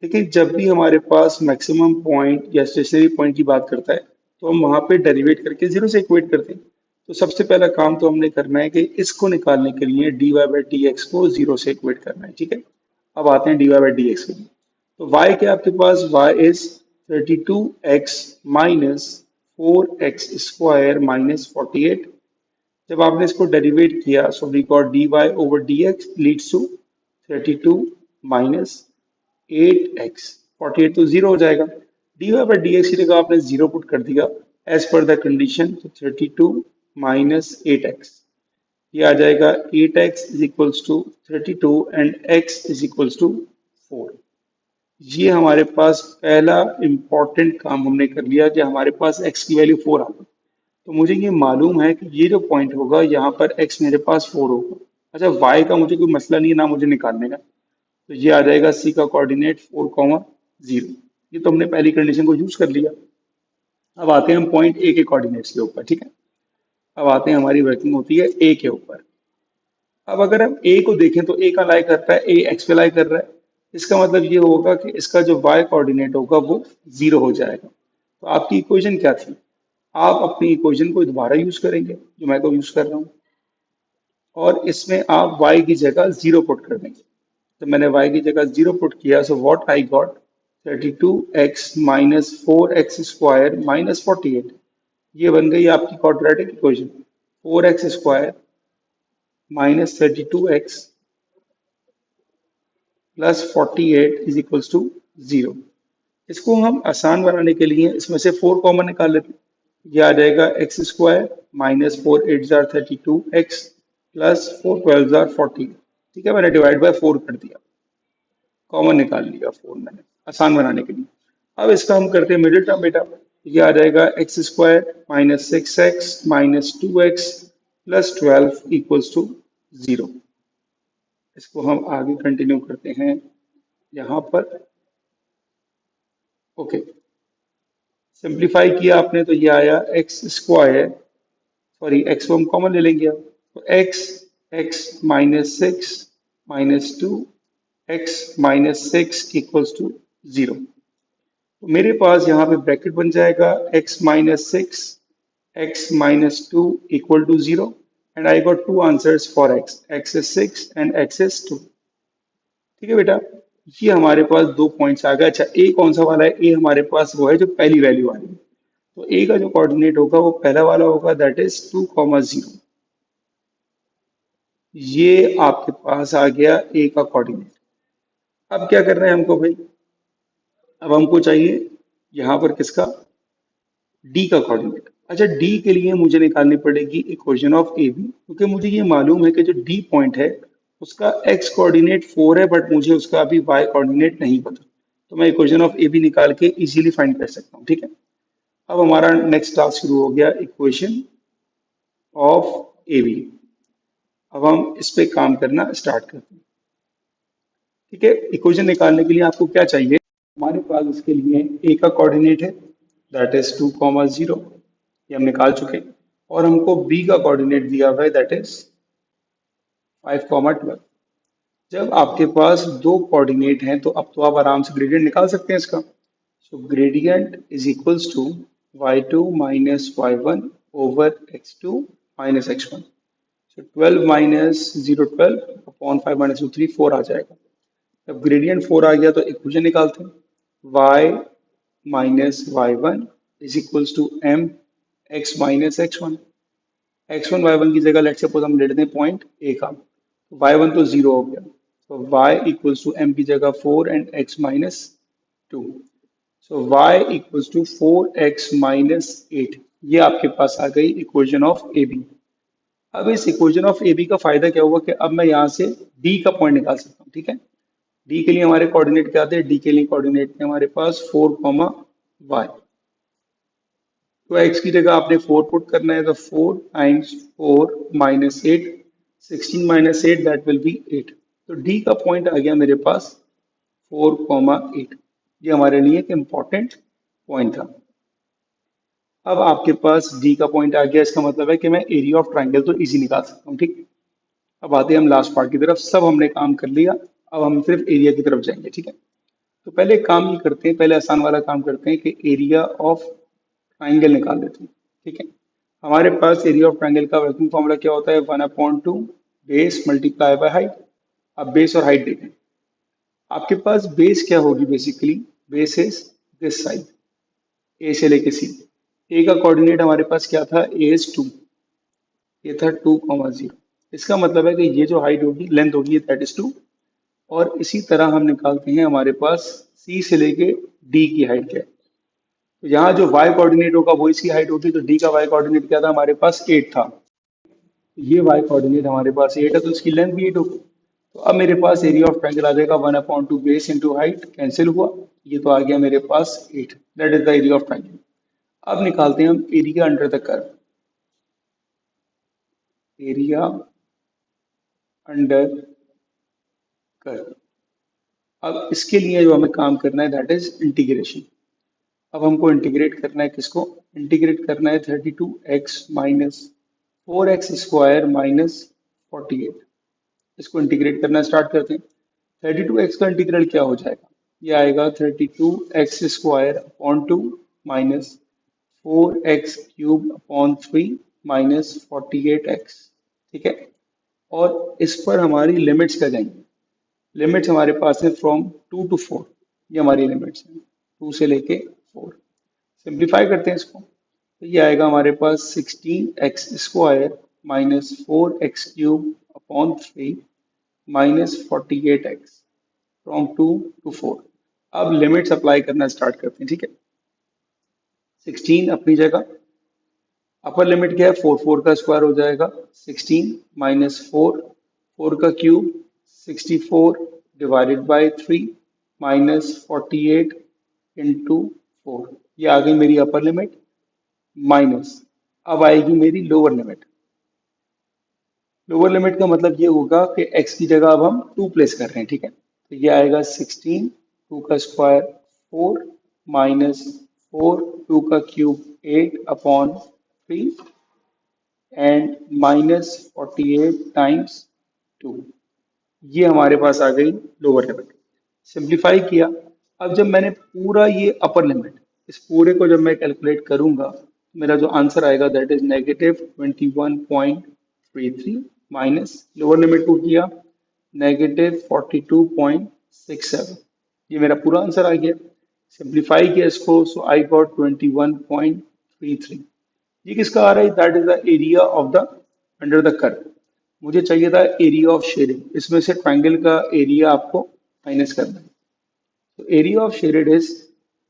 देखिए, जब भी हमारे पास मैक्सिमम पॉइंट या स्टेशनरी पॉइंट की बात करता है, तो हम वहां पे डेरिवेट करके जीरो से इक्वेट करते हैं। तो सबसे पहला काम तो हमने करना है कि इसको निकालने के लिए dy बाई डी एक्स को जीरो से इक्वेट करना है, ठीक है। अब आते हैं dy बाई डी एक्स के लिए। तो y क्या आपके पास? y is 32x minus 4x square minus 48। जब आपने इसको डेरिवेट किया, so we got dy over dx leads to 32 minus 8x, 48 तो जीरो हो जाएगा। dy बाई डी एक्स की जगह आपने जीरो पुट कर दिया, एज पर द कंडीशन, तो 32 माइनस 8x, ये आ जाएगा 8x is equals to 32 and x is equals to 4। ये हमारे पास पहला इंपॉर्टेंट काम हमने कर लिया कि हमारे पास x की वैल्यू 4 आ गई। तो मुझे ये मालूम है कि ये जो पॉइंट होगा यहाँ पर x मेरे पास 4 होगा। अच्छा, y का मुझे कोई मसला नहीं है ना मुझे निकालने का, तो ये आ जाएगा c का कोऑर्डिनेट 4,0। ये तो हमने पहली कंडीशन को यूज कर लिया। अब आते हैं हम पॉइंट ए के कोऑर्डिनेट्स के ऊपर, ठीक है। अब आते हैं, हमारी वर्किंग होती है ए के ऊपर। अब अगर हम ए को देखें तो ए का लाई करता है, ए एक्स पे लाई कर रहा है। इसका मतलब ये होगा कि इसका जो वाई कोऑर्डिनेट होगा वो 0 हो जाएगा। तो आपकी इक्वेशन क्या थी? आप अपनी इक्वेशन को दोबारा यूज करेंगे जो मैं तो यूज कर रहा हूँ, और इसमें आप y की जगह 0 पुट कर देंगे। तो मैंने y की जगह 0 पुट किया, so what I got 32x minus 4x square minus 48। ये बन गई आपकी quadratic equation, 4x square minus 32x plus 48 is equals to 0। इसको हम आसान बनाने के लिए इसमें से 4 कॉमन निकाल लेते हैं। ये आ जाएगा x square minus 4 8 32x plus 4 12 40। ठीक है, मैंने डिवाइड बाय 4 कर दिया, कॉमन निकाल लिया 4 मैंने आसान बनाने के लिए। अब इसका हम करते हैं मिडिल टर्म बेटा। ये आ जाएगा x square minus 6x minus 2x plus 12 equals to 0। इसको हम आगे कंटिन्यू करते हैं यहाँ पर। ओके, सिंप्लीफाई किया आपने तो ये आया एक्स स्क्वायर, सॉरी एक्स को हम कॉमन ले लेंगे अब, तो x x minus 6 minus 2 x minus 6 equals to 0। तो मेरे पास यहाँ पे ब्रैकेट बन जाएगा x minus 6 x minus 2 equal to 0 and I got two answers for x is 6 and x is 2। ठीक है बेटा, ये हमारे पास दो पॉइंट्स आ गए। अच्छा, ए कौन सा वाला है? ए हमारे पास वो है जो पहली वैल्यू आ रही है। तो ए का जो कोऑर्डिनेट होगा वो पहला वाला होगा, दैट इज 2,0। ये आपके पास आ गया ए का कोऑर्डिनेट। अब क्या करना है हमको भाई? अब हमको चाहिए यहाँ पर किसका? डी का कोऑर्डिनेट। अच्छा, डी के लिए मुझे निकालनी पड़ेगी इक्वेशन ऑफ ए बी, क्योंकि मुझे ये मालूम है कि जो डी पॉइंट है उसका एक्स कोऑर्डिनेट 4 है, बट मुझे उसका अभी वाई कोऑर्डिनेट नहीं पता। तो मैं इक्वेशन ऑफ ए बी निकाल के इजीली फाइंड कर सकता हूँ। ठीक है, अब हमारा नेक्स्ट टास्क शुरू हो गया, इक्वेशन ऑफ ए बी। अब हम इस पे काम करना स्टार्ट करते हैं। ठीक है, इक्वेशन निकालने के लिए आपको क्या चाहिए? हमारे पास इसके लिए ए का कोऑर्डिनेट है, दैट इज 2,0, ये हम निकाल चुके हैं। और हमको बी का कोऑर्डिनेट दिया हुआ है, दैट इज 5,12। जब आपके पास दो कोऑर्डिनेट हैं तो अब तो आप आराम से ग्रेडियंट निकाल सकते हैं इसका। So gradient is equals to y2 minus y1 over x2 minus x1। So 12 minus 0 12 upon 5 minus 2 3 4 आ जाएगा। जब ग्रेडियंट 4 आ गया तो इक्वेशन निकालते हैं, y minus y1 is equals to m x minus x1। x1 y1 की जगह लेट्स सपोज हम ले लेते हैं पॉइंट a का, तो y1 तो 0 हो गया, तो y इक्वल्स टू m की जगह 4 and x minus 2। So y equals to 4x minus 8। ये आपके पास आ गई इक्वेशन ऑफ ए बी। अब इस इक्वेशन ऑफ ए बी का फायदा क्या हुआ कि अब मैं यहाँ से d का पॉइंट निकाल सकता हूँ। ठीक है, d के लिए हमारे कोऑर्डिनेट क्या थे? d के लिए कोऑर्डिनेट थे हमारे पास 4, y। तो x की जगह आपने 4 पुट करना है, तो 4 times 4 minus 8, 16 minus 8 that will be 8। तो d का पॉइंट आ गया मेरे पास 4, 8। ये हमारे लिए एक इम्पॉर्टेंट पॉइंट था। अब आपके पास d का पॉइंट आ गया, इसका मतलब है कि मैं एरिया ऑफ ट्राइंगल तो इजी निकाल सकता हूँ। ठीक, अब आते हैं हम लास्ट पार्ट की तरफ। सब हमने काम कर लिया, अब हम सिर्फ एरिया की तरफ जाएंगे। ठीक है, तो पहले काम ये करते हैं, पहले आसान वाला काम करते हैं कि एरिया ऑफ ट्राइंगल निकाल देते हैं। ठीक है, हमारे पास एरिया ऑफ ट्राइंगल का वर्किंग फॉर्मूला क्या होता है? 1/2 बेस मल्टीप्लाई बाय हाइट। अब बेस और हाइट देखें, आपके पास बेस क्या होगी? Basically base is this side, A से लेके सी। ए का कोऑर्डिनेट हमारे पास क्या था? ए इज 2, ये था 2,0। इसका मतलब है कि ये जो हाइट होगी, लेंथ होगी, दैट इज 2। और इसी तरह हम निकालते हैं हमारे पास सी से लेके डी की हाइट क्या है? तो यहाँ जो y कोऑर्डिनेट होगा वो इसकी हाइट होगी, तो d का y कोऑर्डिनेट क्या था हमारे पास 8 था। तो ये y कोऑर्डिनेट हमारे पास 8 है, तो इसकी लेंथ भी 8 होगी। तो अब मेरे पास एरिया ऑफ ट्रायंगल आ जाएगा 1/2 बेस इंटू हाइट, कैंसिल हुआ, ये तो आ गया मेरे पास 8, that is the area of triangle. अब निकालते हैं हम area under the curve, area under curve. अब इसके लिए जो हमें काम करना है दैट इज इंटीग्रेशन। अब हमको इंटीग्रेट करना है किसको, इंटीग्रेट करना है 32x माइनस 4x² माइनस 48। इसको इंटीग्रेट करना स्टार्ट करते हैं। 32x का इंटीग्रल क्या हो जाएगा, ये आएगा 32x² upon 2 minus 4x³ upon 3 minus 48x। ठीक है, और इस पर हमारी लिमिट्स क्या जाएंगी, लिमिट्स हमारे पास है फ्रॉम 2 to 4, ये हमारी लिमिट्स हैं 2 से लेके 4। सिंप्लीफाई करते हैं इसको, तो ये आएगा हमारे पास 16x² minus 4x³ upon 3 minus 48x from 2 to 4। अब लिमिट्स अप्लाई करना स्टार्ट करते हैं। ठीक है, 16 अपनी जगह, अपर लिमिट क्या है 4, 4 का स्क्वायर हो जाएगा 16 माइनस 4, 4 का cube 64 divided by 3 minus 48 into 4, ये आ गई मेरी अपर लिमिट। माइनस अब आएगी मेरी लोअर लिमिट। लोअर लिमिट का मतलब ये होगा कि x की जगह अब हम 2 प्लेस कर रहे हैं। ठीक है, तो ये आएगा 16, 2 का स्क्वायर 4 माइनस 4, 2 का cube 8 upon 3 and minus 48 times 2, ये हमारे पास आ गई लोअर लिमिट। सिंप्लीफाई किया, अब जब मैंने पूरा ये अपर लिमिट, इस पूरे को जब मैं कैलकुलेट करूंगा, मेरा जो आंसर आएगा that is negative 21.33 minus lower limit को किया नेगेटिव 42.67, ये मेरा पूरा आंसर आ गया। सिंप्लीफाई किया इसको, सो आई गॉट 21.33। ये किसका आ रहा है, that is the area of the under the curve. मुझे चाहिए था एरिया ऑफ शेडिंग, इसमें से ट्रायंगल का एरिया आपको माइनस करना है। तो area of shaded is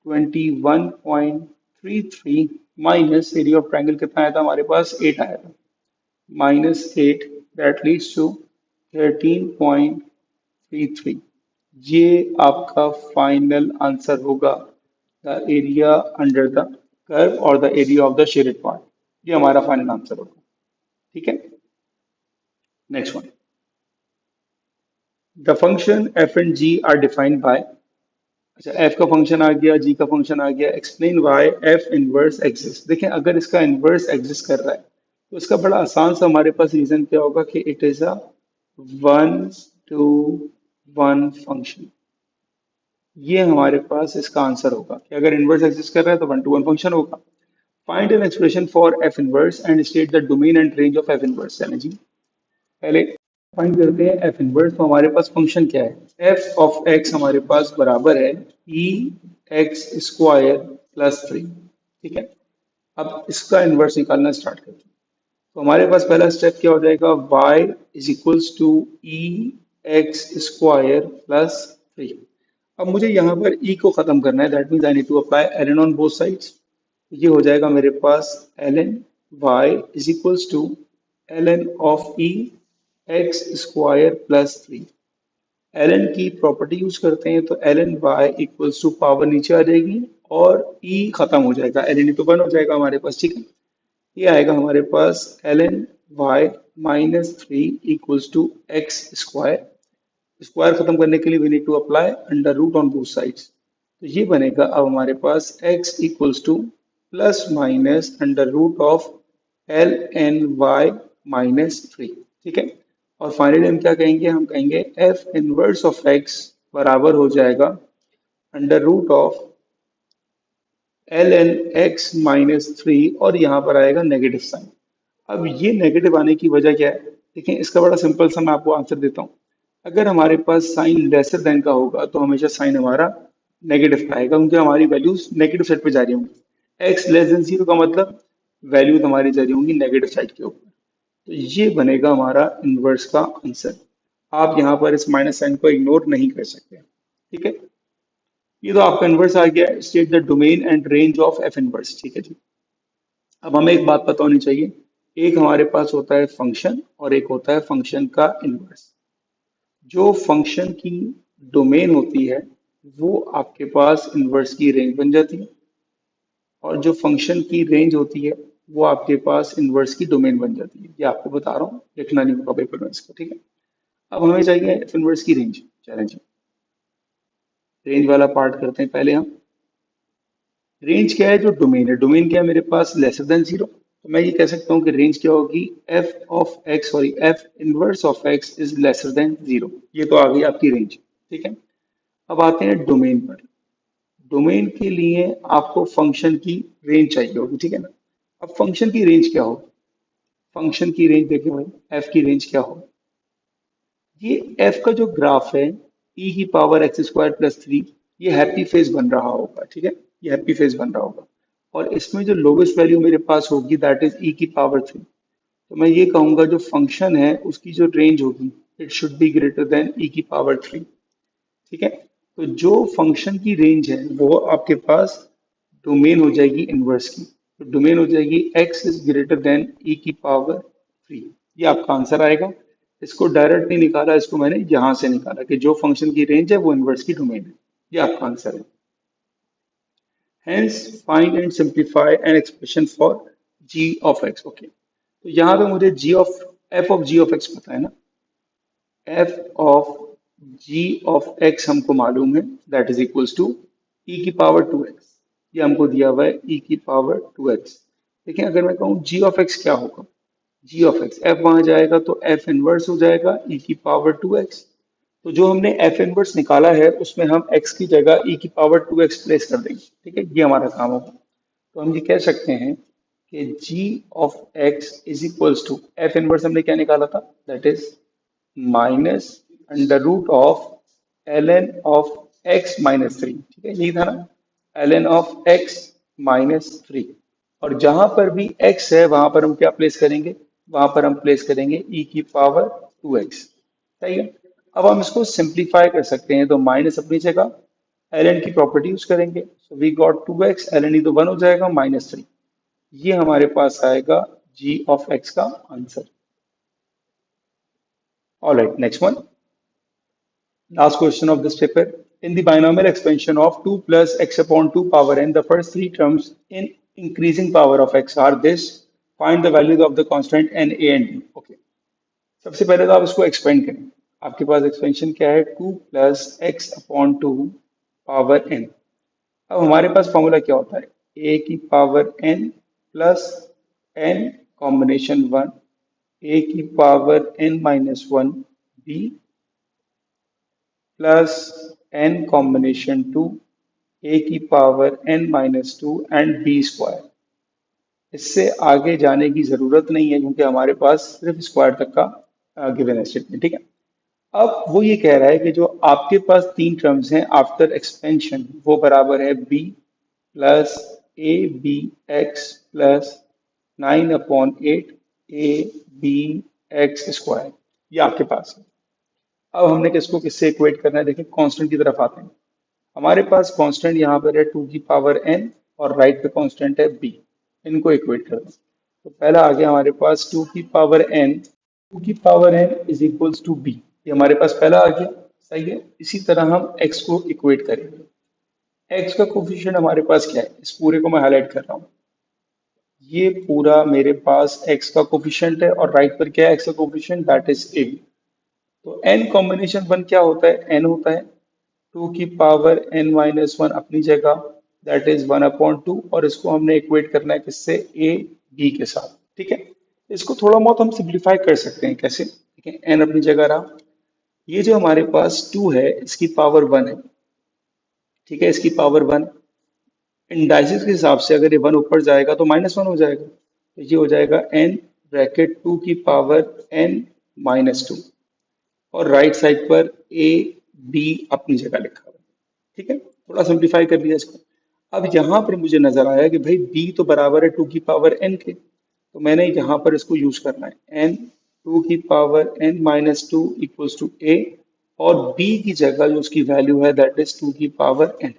21.33 minus area of triangle कितना आया था हमारे पास, 8 आया था, माइनस 8 दैट लीड्स टू 13.33। ये आपका फाइनल आंसर होगा, the area under the curve और the area of the shaded part, ये हमारा फाइनल आंसर होगा। ठीक है, next one, the function F and G are defined by, अच्छा एफ का फंक्शन आ गया, जी का फंक्शन आ गया, explain why F inverse exist. देखें अगर इसका इनवर्स एग्जिस्ट कर रहा है तो इसका बड़ा आसान सा हमारे पास रीजन क्या होगा कि it is a 1-to-1 function. ये हमारे पास इसका आंसर होगा कि अगर इनवर्स एग्जिस्ट कर रहा है तो 1-to-1 फंक्शन होगा। Find an expression for F inverse and state the domain and range of F inverse. यानी जी पहले फाइंड करते हैं एफ इनवर्स। तो हमारे पास फंक्शन क्या है, एफ ऑफ एक्स हमारे पास बराबर है ई x² प्लस 3। ठीक है, अब इसका इनवर्स निकालना स्टार्ट करते हैं। तो हमारे पास पहला स्टेप क्या हो जाएगा, y is equals to e x² plus 3। अब मुझे यहाँ पर e को खत्म करना है, that means I need to apply ln on both sides. ये हो जाएगा मेरे पास ln y is equals to ln of e x² plus 3। ln की प्रॉपर्टी यूज करते हैं तो ln y equals to power नीचे आ जाएगी और e खत्म हो जाएगा, ln तो 1 हो जाएगा हमारे पास। ठीक है, ये आएगा हमारे पास ln y minus 3 equals to x square. Square खत्म करने के लिए we need to apply under root on both sides. तो ये बनेगा अब हमारे पास x equals to plus minus under root of ln y minus 3। ठीक है, और फाइनली हम क्या कहेंगे, हम कहेंगे f इनवर्स ऑफ x बराबर हो जाएगा under root of ln x minus 3 और यहाँ पर आएगा नेगेटिव साइन। अब ये नेगेटिव आने की वजह क्या है, देखिए इसका बड़ा सिंपल सा मैं आपको आंसर देता हूँ। अगर हमारे पास साइन लेसर देन का होगा तो हमेशा साइन हमारा नेगेटिव का आएगा, क्योंकि हमारी वैल्यूज नेगेटिव साइड पे जा रही होंगी। एक्स लेस देन 0 का मतलब वैल्यूज हमारी जा रही होंगी नेगेटिव साइड के ऊपर। तो ये बनेगा हमारा इनवर्स का आंसर। आप यहाँ पर इस माइनस साइन को इग्नोर नहीं कर सकते। ठीक है, ये तो आपका इनवर्स आ गया, state the domain and range of F inverse, ठीक है जी। अब हमें एक बात पता होनी चाहिए, एक हमारे पास होता है फंक्शन और एक होता है फंक्शन का इनवर्स। जो फंक्शन की डोमेन होती है वो आपके पास इनवर्स की रेंज बन जाती है, और जो फंक्शन की रेंज होती है वो आपके पास इनवर्स की डोमेन बन जाती है। ये आपको बता रहा हूँ, लिखना नहीं होगा पेपर में इसको, ठीक है। अब हमें चाहिए एफ इनवर्स की रेंज। चलें जी, रेंज वाला पार्ट करते हैं पहले हम। रेंज क्या है, जो डोमेन है, डोमेन क्या है मेरे पास, लेसर देन जीरो। तो मैं ये कह सकता हूँ कि रेंज क्या होगी, F of x, sorry F inverse of x is lesser than zero. ये तो आ गई आपकी रेंज, ठीक है। अब आते हैं डोमेन पर। डोमेन के लिए आपको फंक्शन की रेंज चाहिए होगी, ठीक है ना। अब फंक्शन की रेंज क्या होगी, फंक्शन की रेंज देखिए भाई, एफ की रेंज क्या होगी, ये एफ का जो ग्राफ है ई की power x square plus three, ये हैप्पी फेज बन रहा होगा, ठीक है। ये हैप्पी फेज बन रहा होगा, और इसमें जो लोवेस्ट वैल्यू मेरे पास होगी दैट इज ई की पावर थ्री। तो मैं ये कहूंगा जो फंक्शन है उसकी जो रेंज होगी it should be greater than E की पावर थ्री, ठीक है। तो जो फंक्शन की रेंज है वो आपके पास डोमेन हो जाएगी इनवर्स की। तो डोमेन हो जाएगी x is greater than e की पावर थ्री। ये आपका आंसर आएगा। इसको डायरेक्ट नहीं निकाला, इसको मैंने यहां से निकाला कि जो फंक्शन की रेंज है वो इनवर्स की डोमेन है। ये आपका आंसर है। Hence find and simplify an expression for g of x, okay. तो यहाँ पे मुझे g of f of g of x पता है ना, f of g of x हमको मालूम है, that is equals to e की पावर 2x। ये हमको दिया हुआ है e की पावर 2x। देखिए अगर मैं कहूँ g of x क्या होगा, g of x, f वहां जाएगा तो f इनवर्स हो जाएगा e की पावर 2x। तो जो हमने f इनवर्स निकाला है उसमें हम x की जगह e की पावर 2x प्लेस कर देंगे, ठीक है, ये हमारा काम होगा। तो हम ये कह सकते हैं कि g of x is equals to, f inverse हमने क्या निकाला था, that is minus under root of ln of x minus three, ठीक है, यही था ना, ln of x minus three. और जहां पर भी x है वहां पर हम क्या प्लेस करेंगे, वहां पर हम प्लेस करेंगे e की पावर 2x, सही है। अब हम इसको सिंप्लीफाई कर सकते हैं, तो माइनस अपनी जगह, ln की प्रॉपर्टी यूज करेंगे, so we got 2x, ln ही तो 1 हो जाएगा, माइनस थ्री। ये हमारे पास आएगा g ऑफ x का answer. Alright, next one, last question of this paper. In the binomial expansion of 2 plus x upon 2 power n, the first three terms in increasing power of x are this. Find the values of the constant n, a and b. Okay. सबसे पहले तो आप इसको expand करें। आपके पास expansion क्या है, 2 plus x upon two power n। अब हमारे पास फॉर्मूला क्या होता है, a की power n plus n combination one, a की power n minus one b plus n combination two a की power n minus two and b square. इससे आगे जाने की जरूरत नहीं है क्योंकि हमारे पास सिर्फ स्क्वायर तक का गिवन है स्टेटमेंट, ठीक है। अब वो ये कह रहा है कि जो आपके पास तीन टर्म्स हैं आफ्टर एक्सपेंशन वो बराबर है b plus a b x plus 9/8 a b x square, ये आपके पास है। अब हमने किसको किससे इक्वेट करना है, देखिए कांस्टेंट की तरफ आते हैं। हमारे पास कांस्टेंट यहाँ पर है 2 की पावर n और राइट पे कांस्टेंट है b, इनको इक्वेट कर दें। तो पहला आ गया हमारे पास 2 की पावर n, 2 की power n is equals to b, ये हमारे पास पहला आ गया, सही है। इसी तरह हम x को इक्वेट करेंगे। x का कोफिशिएंट हमारे पास क्या है, इस पूरे को मैं हाईलाइट कर रहा हूँ, ये पूरा मेरे पास x का कोफिशिएंट है और राइट पर क्या है x का कोफिशिएंट, दैट इज a। तो n कॉम्बिनेशन वन क्या होता है, n होता है 2 की पावर n माइनस वन अपनी जगह, दैट इज 1/2, और इसको हमने इक्वेट करना है किससे, a b के साथ, ठीक है। इसको थोड़ा बहुत हम सिंप्लीफाई कर सकते हैं, कैसे, ठीक है, n अपनी जगह रहा, ये जो हमारे पास 2 है इसकी पावर 1 है, ठीक है, इसकी पावर 1। इंडाइसिस के हिसाब से अगर ये 1 ऊपर जाएगा तो -1 हो जाएगा, तो ये हो जाएगा n ब्रैकेट 2 की पावर n माइनस टू, और राइट साइड पर ए बी अपनी जगह लिखा हुआ है, ठीक है। थोड़ा सिंप्लीफाई कर दिया इसको। अब यहाँ पर मुझे नजर आया कि भाई b तो बराबर है 2 की पावर n के, तो मैंने यहाँ पर इसको यूज करना है, n 2 की power n minus two equals to a, और b की जगह जो उसकी वैल्यू है दैट इज 2 की पावर n,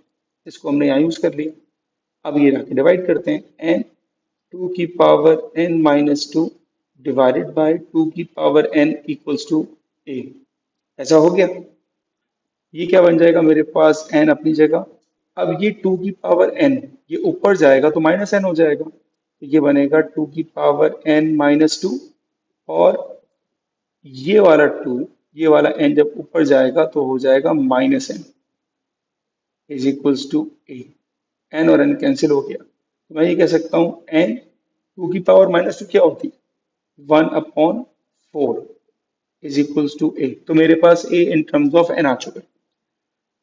इसको हमने यहाँ यूज कर लिया। अब ये रख के डिवाइड करते हैं, n टू की power n minus two divided by two की power n equals to a। ऐसा हो गया। ये क्या बन जाएगा मेरे पास, n अपनी जगह। अब ये टू की पावर n, ये ऊपर जाएगा तो माइनस n हो जाएगा, तो ये बनेगा टू की पावर n माइनस टू। और ये वाला टू, ये वाला n जब ऊपर जाएगा तो हो जाएगा minus n is equals to a। n और n कैंसिल हो गया, तो मैं ये कह सकता हूँ n टू की पावर माइनस टू क्या होती है, 1/4 इज इक्वल्स टू a। तो मेरे पास a in terms of n आ चुका है।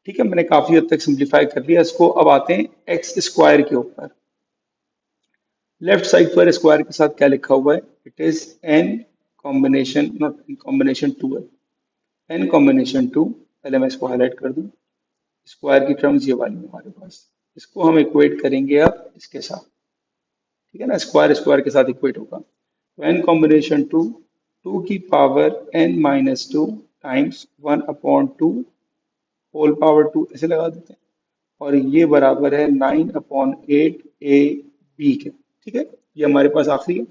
ठीक है, मैंने काफी हद तक सिंप्लीफाई कर लिया इसको। अब आते हैं एक्स स्क्वायर के ऊपर। लेफ्ट साइड पर स्क्वायर के साथ क्या लिखा हुआ है, it is n combination, not n combination two है, n कॉम्बिनेशन टू। पहले मैं इसको हाईलाइट कर दूं। स्क्वायर की टर्म्स ये वाली है हमारे पास, इसको हम इक्वेट करेंगे अब इसके साथ। ठीक है ना, स्क्वायर स्क्वायर के साथ इक्वेट होगा, तो n कॉम्बिनेशन टू, टू की power n minus two times 1/2 whole power two, ऐसे लगा देते हैं। और ये बराबर है 9/8 ए बी के। ठीक है, ये हमारे पास आखिरी है।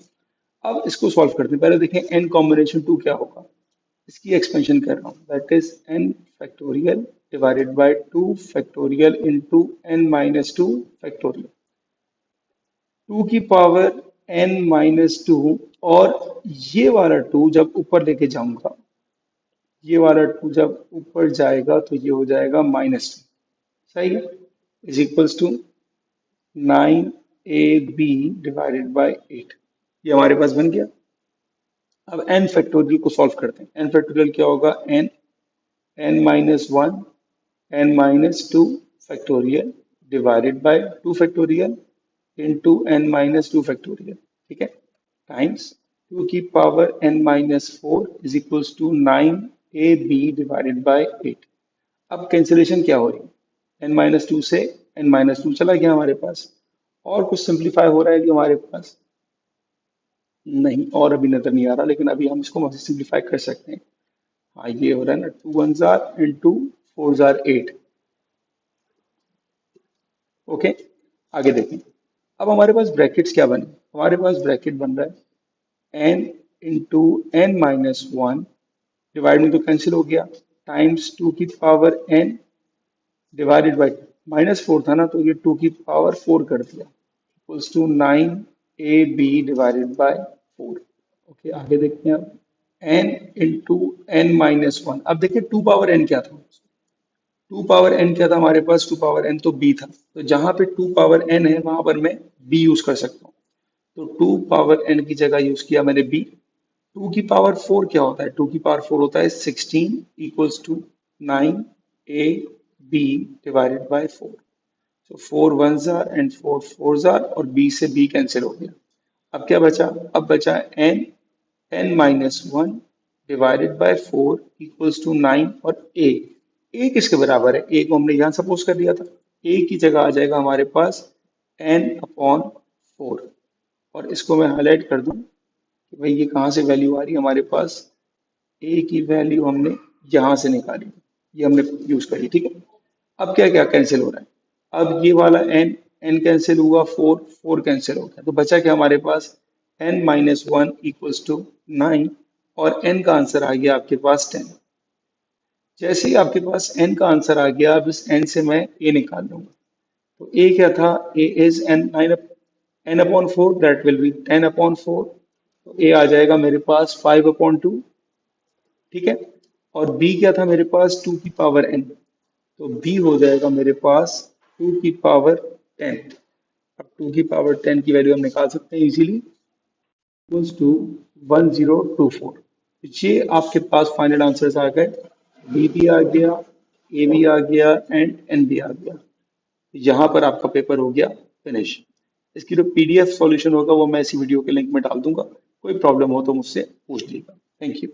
अब इसको सॉल्व करते हैं। पहले देखें n कॉम्बिनेशन टू क्या होगा, इसकी एक्सपेंशन कर रहा हूँ, that is n factorial divided by 2 factorial into n minus two factorial. 2 की पावर n माइनस टू, और ये वाला 2 जब ऊपर लेके जाऊंगा, ये वाला 2 जब ऊपर जाएगा तो ये हो जाएगा माइनस टू। सही है, is equals to 9ab divided by 8। ये हमारे पास बन गया। अब n फैक्टोरियल को सॉल्व करते हैं। n फैक्टोरियल क्या होगा, n minus one, n minus two factorial divided by 2 factorial into n minus two factorial. ठीक है, टाइम्स 2 की power n minus four is equals to 9ab divided by 8। अब cancellation क्या हो रही है, n माइनस टू से n माइनस टू चला गया हमारे पास। और कुछ सिंप्लीफाई हो रहा है कि हमारे पास नहीं, और अभी नजर नहीं आ रहा, लेकिन अभी हम इसको सिंप्लीफाई कर सकते हैं। हाँ, ये हो रहा है ना, 2 वन जार एंड 2 4 जार 8। ओके, आगे देखें। अब हमारे पास ब्रैकेट्स क्या बने, हमारे पास ब्रैकेट बन रहा है n into n minus one, divide में तो कैंसिल हो गया, टाइम्स 2 की power n divided by minus four था ना, तो ये 2 की पावर 4 कर दिया, equals to 9ab divided by 4। Okay, आगे देखते हैं अब n into n minus one. अब देखिए 2 पावर n क्या था, 2 पावर n क्या था हमारे पास, 2 पावर n तो b था, तो जहां पे 2 पावर n है वहां पर मैं b यूज कर सकता हूँ। तो 2 पावर n की जगह यूज किया मैंने b। 2 की पावर 4 क्या होता है, 2 की पावर 4 होता है 16 equals to 9ab divided by 4। तो 4 वन जार एंड 4 फोर जार, और b से b कैंसिल हो गया। अब क्या बचा, अब बचा n, n minus one divided by 4 equals to 9, और a किसके बराबर है, a को हमने यहाँ सपोज कर लिया था, a की जगह आ जाएगा हमारे पास n/4। और इसको मैं हाईलाइट कर दूं कि भाई ये कहाँ से वैल्यू आ रही है हमारे पास, a की वैल्यू हमने यहाँ से निकाली, ये हमने यूज करी। ठीक है, अब क्या क्या कैंसिल हो रहा है, अब ये वाला n कैंसिल हुआ, 4 कैंसिल हो गया, तो बचा क्या हमारे पास n minus one equals to 9, और n का आंसर आ गया आपके पास 10। जैसे ही आपके पास n का आंसर आ गया, अब इस n से मैं a निकाल लूंगा। तो a क्या था, a is n/4, that will be 10/4। तो a आ जाएगा मेरे पास 5/2। ठीक है, और b क्या था मेरे पास, 2 की पावर n, तो b हो जाएगा मेरे पास 2 की पावर 10। अब 2 की पावर 10 की वैल्यू हम निकाल सकते हैं इजीली, इक्वल्स टू 1024। ये आपके पास फाइनल आंसर्स आ गए, बी भी आ गया, ए भी आ गया एंड एन भी आ गया। यहाँ पर आपका पेपर हो गया फिनिश। इसकी जो पीडीएफ सॉल्यूशन होगा वो मैं इसी वीडियो के लिंक में डाल दूंगा, कोई प्रॉब्लम हो तो मुझसे पूछ लीजिएगा। Thank you.